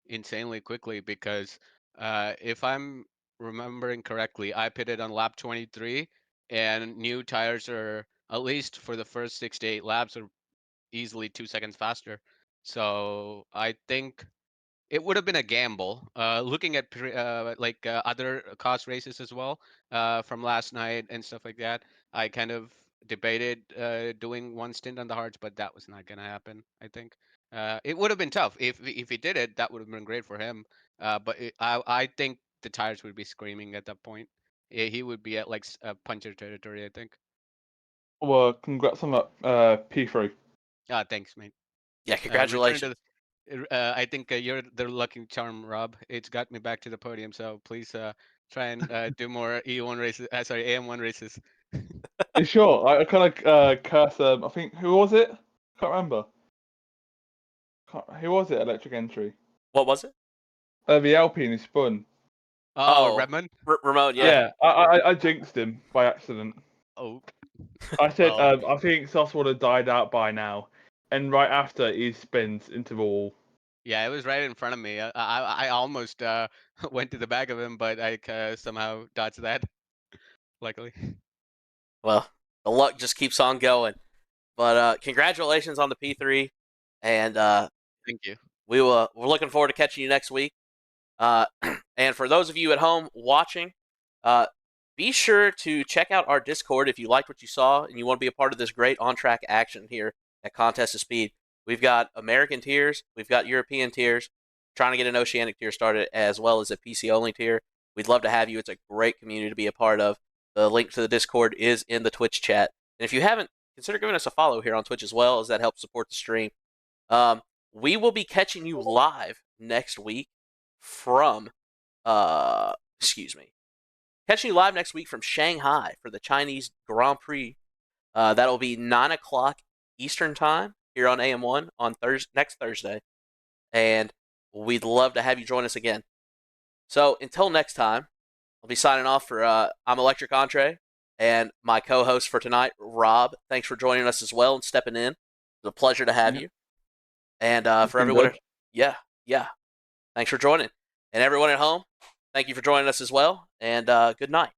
insanely quickly because if I'm remembering correctly, I pitted on lap 23, and new tires are, at least for the first 6 to 8 laps, are easily 2 seconds faster. So I think it would have been a gamble. Looking at other cost races as well from last night and stuff like that, I kind of debated doing one stint on the hards, but that was not going to happen. I think it would have been tough if he did it. That would have been great for him. I think the tires would be screaming at that point. He would be at like puncher territory, I think. Well, congrats on that P3. Thanks, mate. Yeah, Return to congratulations. I think you're the lucky charm, Rob. It's got me back to the podium, so please try and do more E1 races. Sorry, AM1 races. You sure? I kind of curse. I think who was it? Can't remember. Who was it? Electric Entry. What was it? The Alpine who spun. Oh, Oh, Redmond. Ramon. Yeah. Yeah, I jinxed him by accident. Oh, I said well, I think Sauce would have died out by now, and right after he spins into the wall. yeah, it was right in front of me. I almost went to the back of him, but I somehow dodged that. Luckily. Well, the luck just keeps on going. But congratulations on the P3, and Thank you. we're looking forward to catching you next week. Uh, and for those of you at home watching, uh, be sure to check out our Discord if you liked what you saw and you want to be a part of this great on-track action here at Contest of Speed. We've got American tiers, we've got European tiers, trying to get an Oceanic tier started as well as a PC-only tier. We'd love to have you. It's a great community to be a part of. The link to the Discord is in the Twitch chat. And if you haven't, consider giving us a follow here on Twitch as well, as that helps support the stream. Um, we will be catching you live next week from excuse me, catching you live next week from Shanghai for the Chinese Grand Prix. That'll be 9 o'clock Eastern time here on AM1 on next Thursday, and we'd love to have you join us again. So until next time, I'll be signing off for I'm Electric Entree and my co-host for tonight, Rob. Thanks for joining us as well and stepping in. It's a pleasure to have Yeah. you. And It's for been everyone, good. yeah, thanks for joining. And everyone at home, thank you for joining us as well. And good night.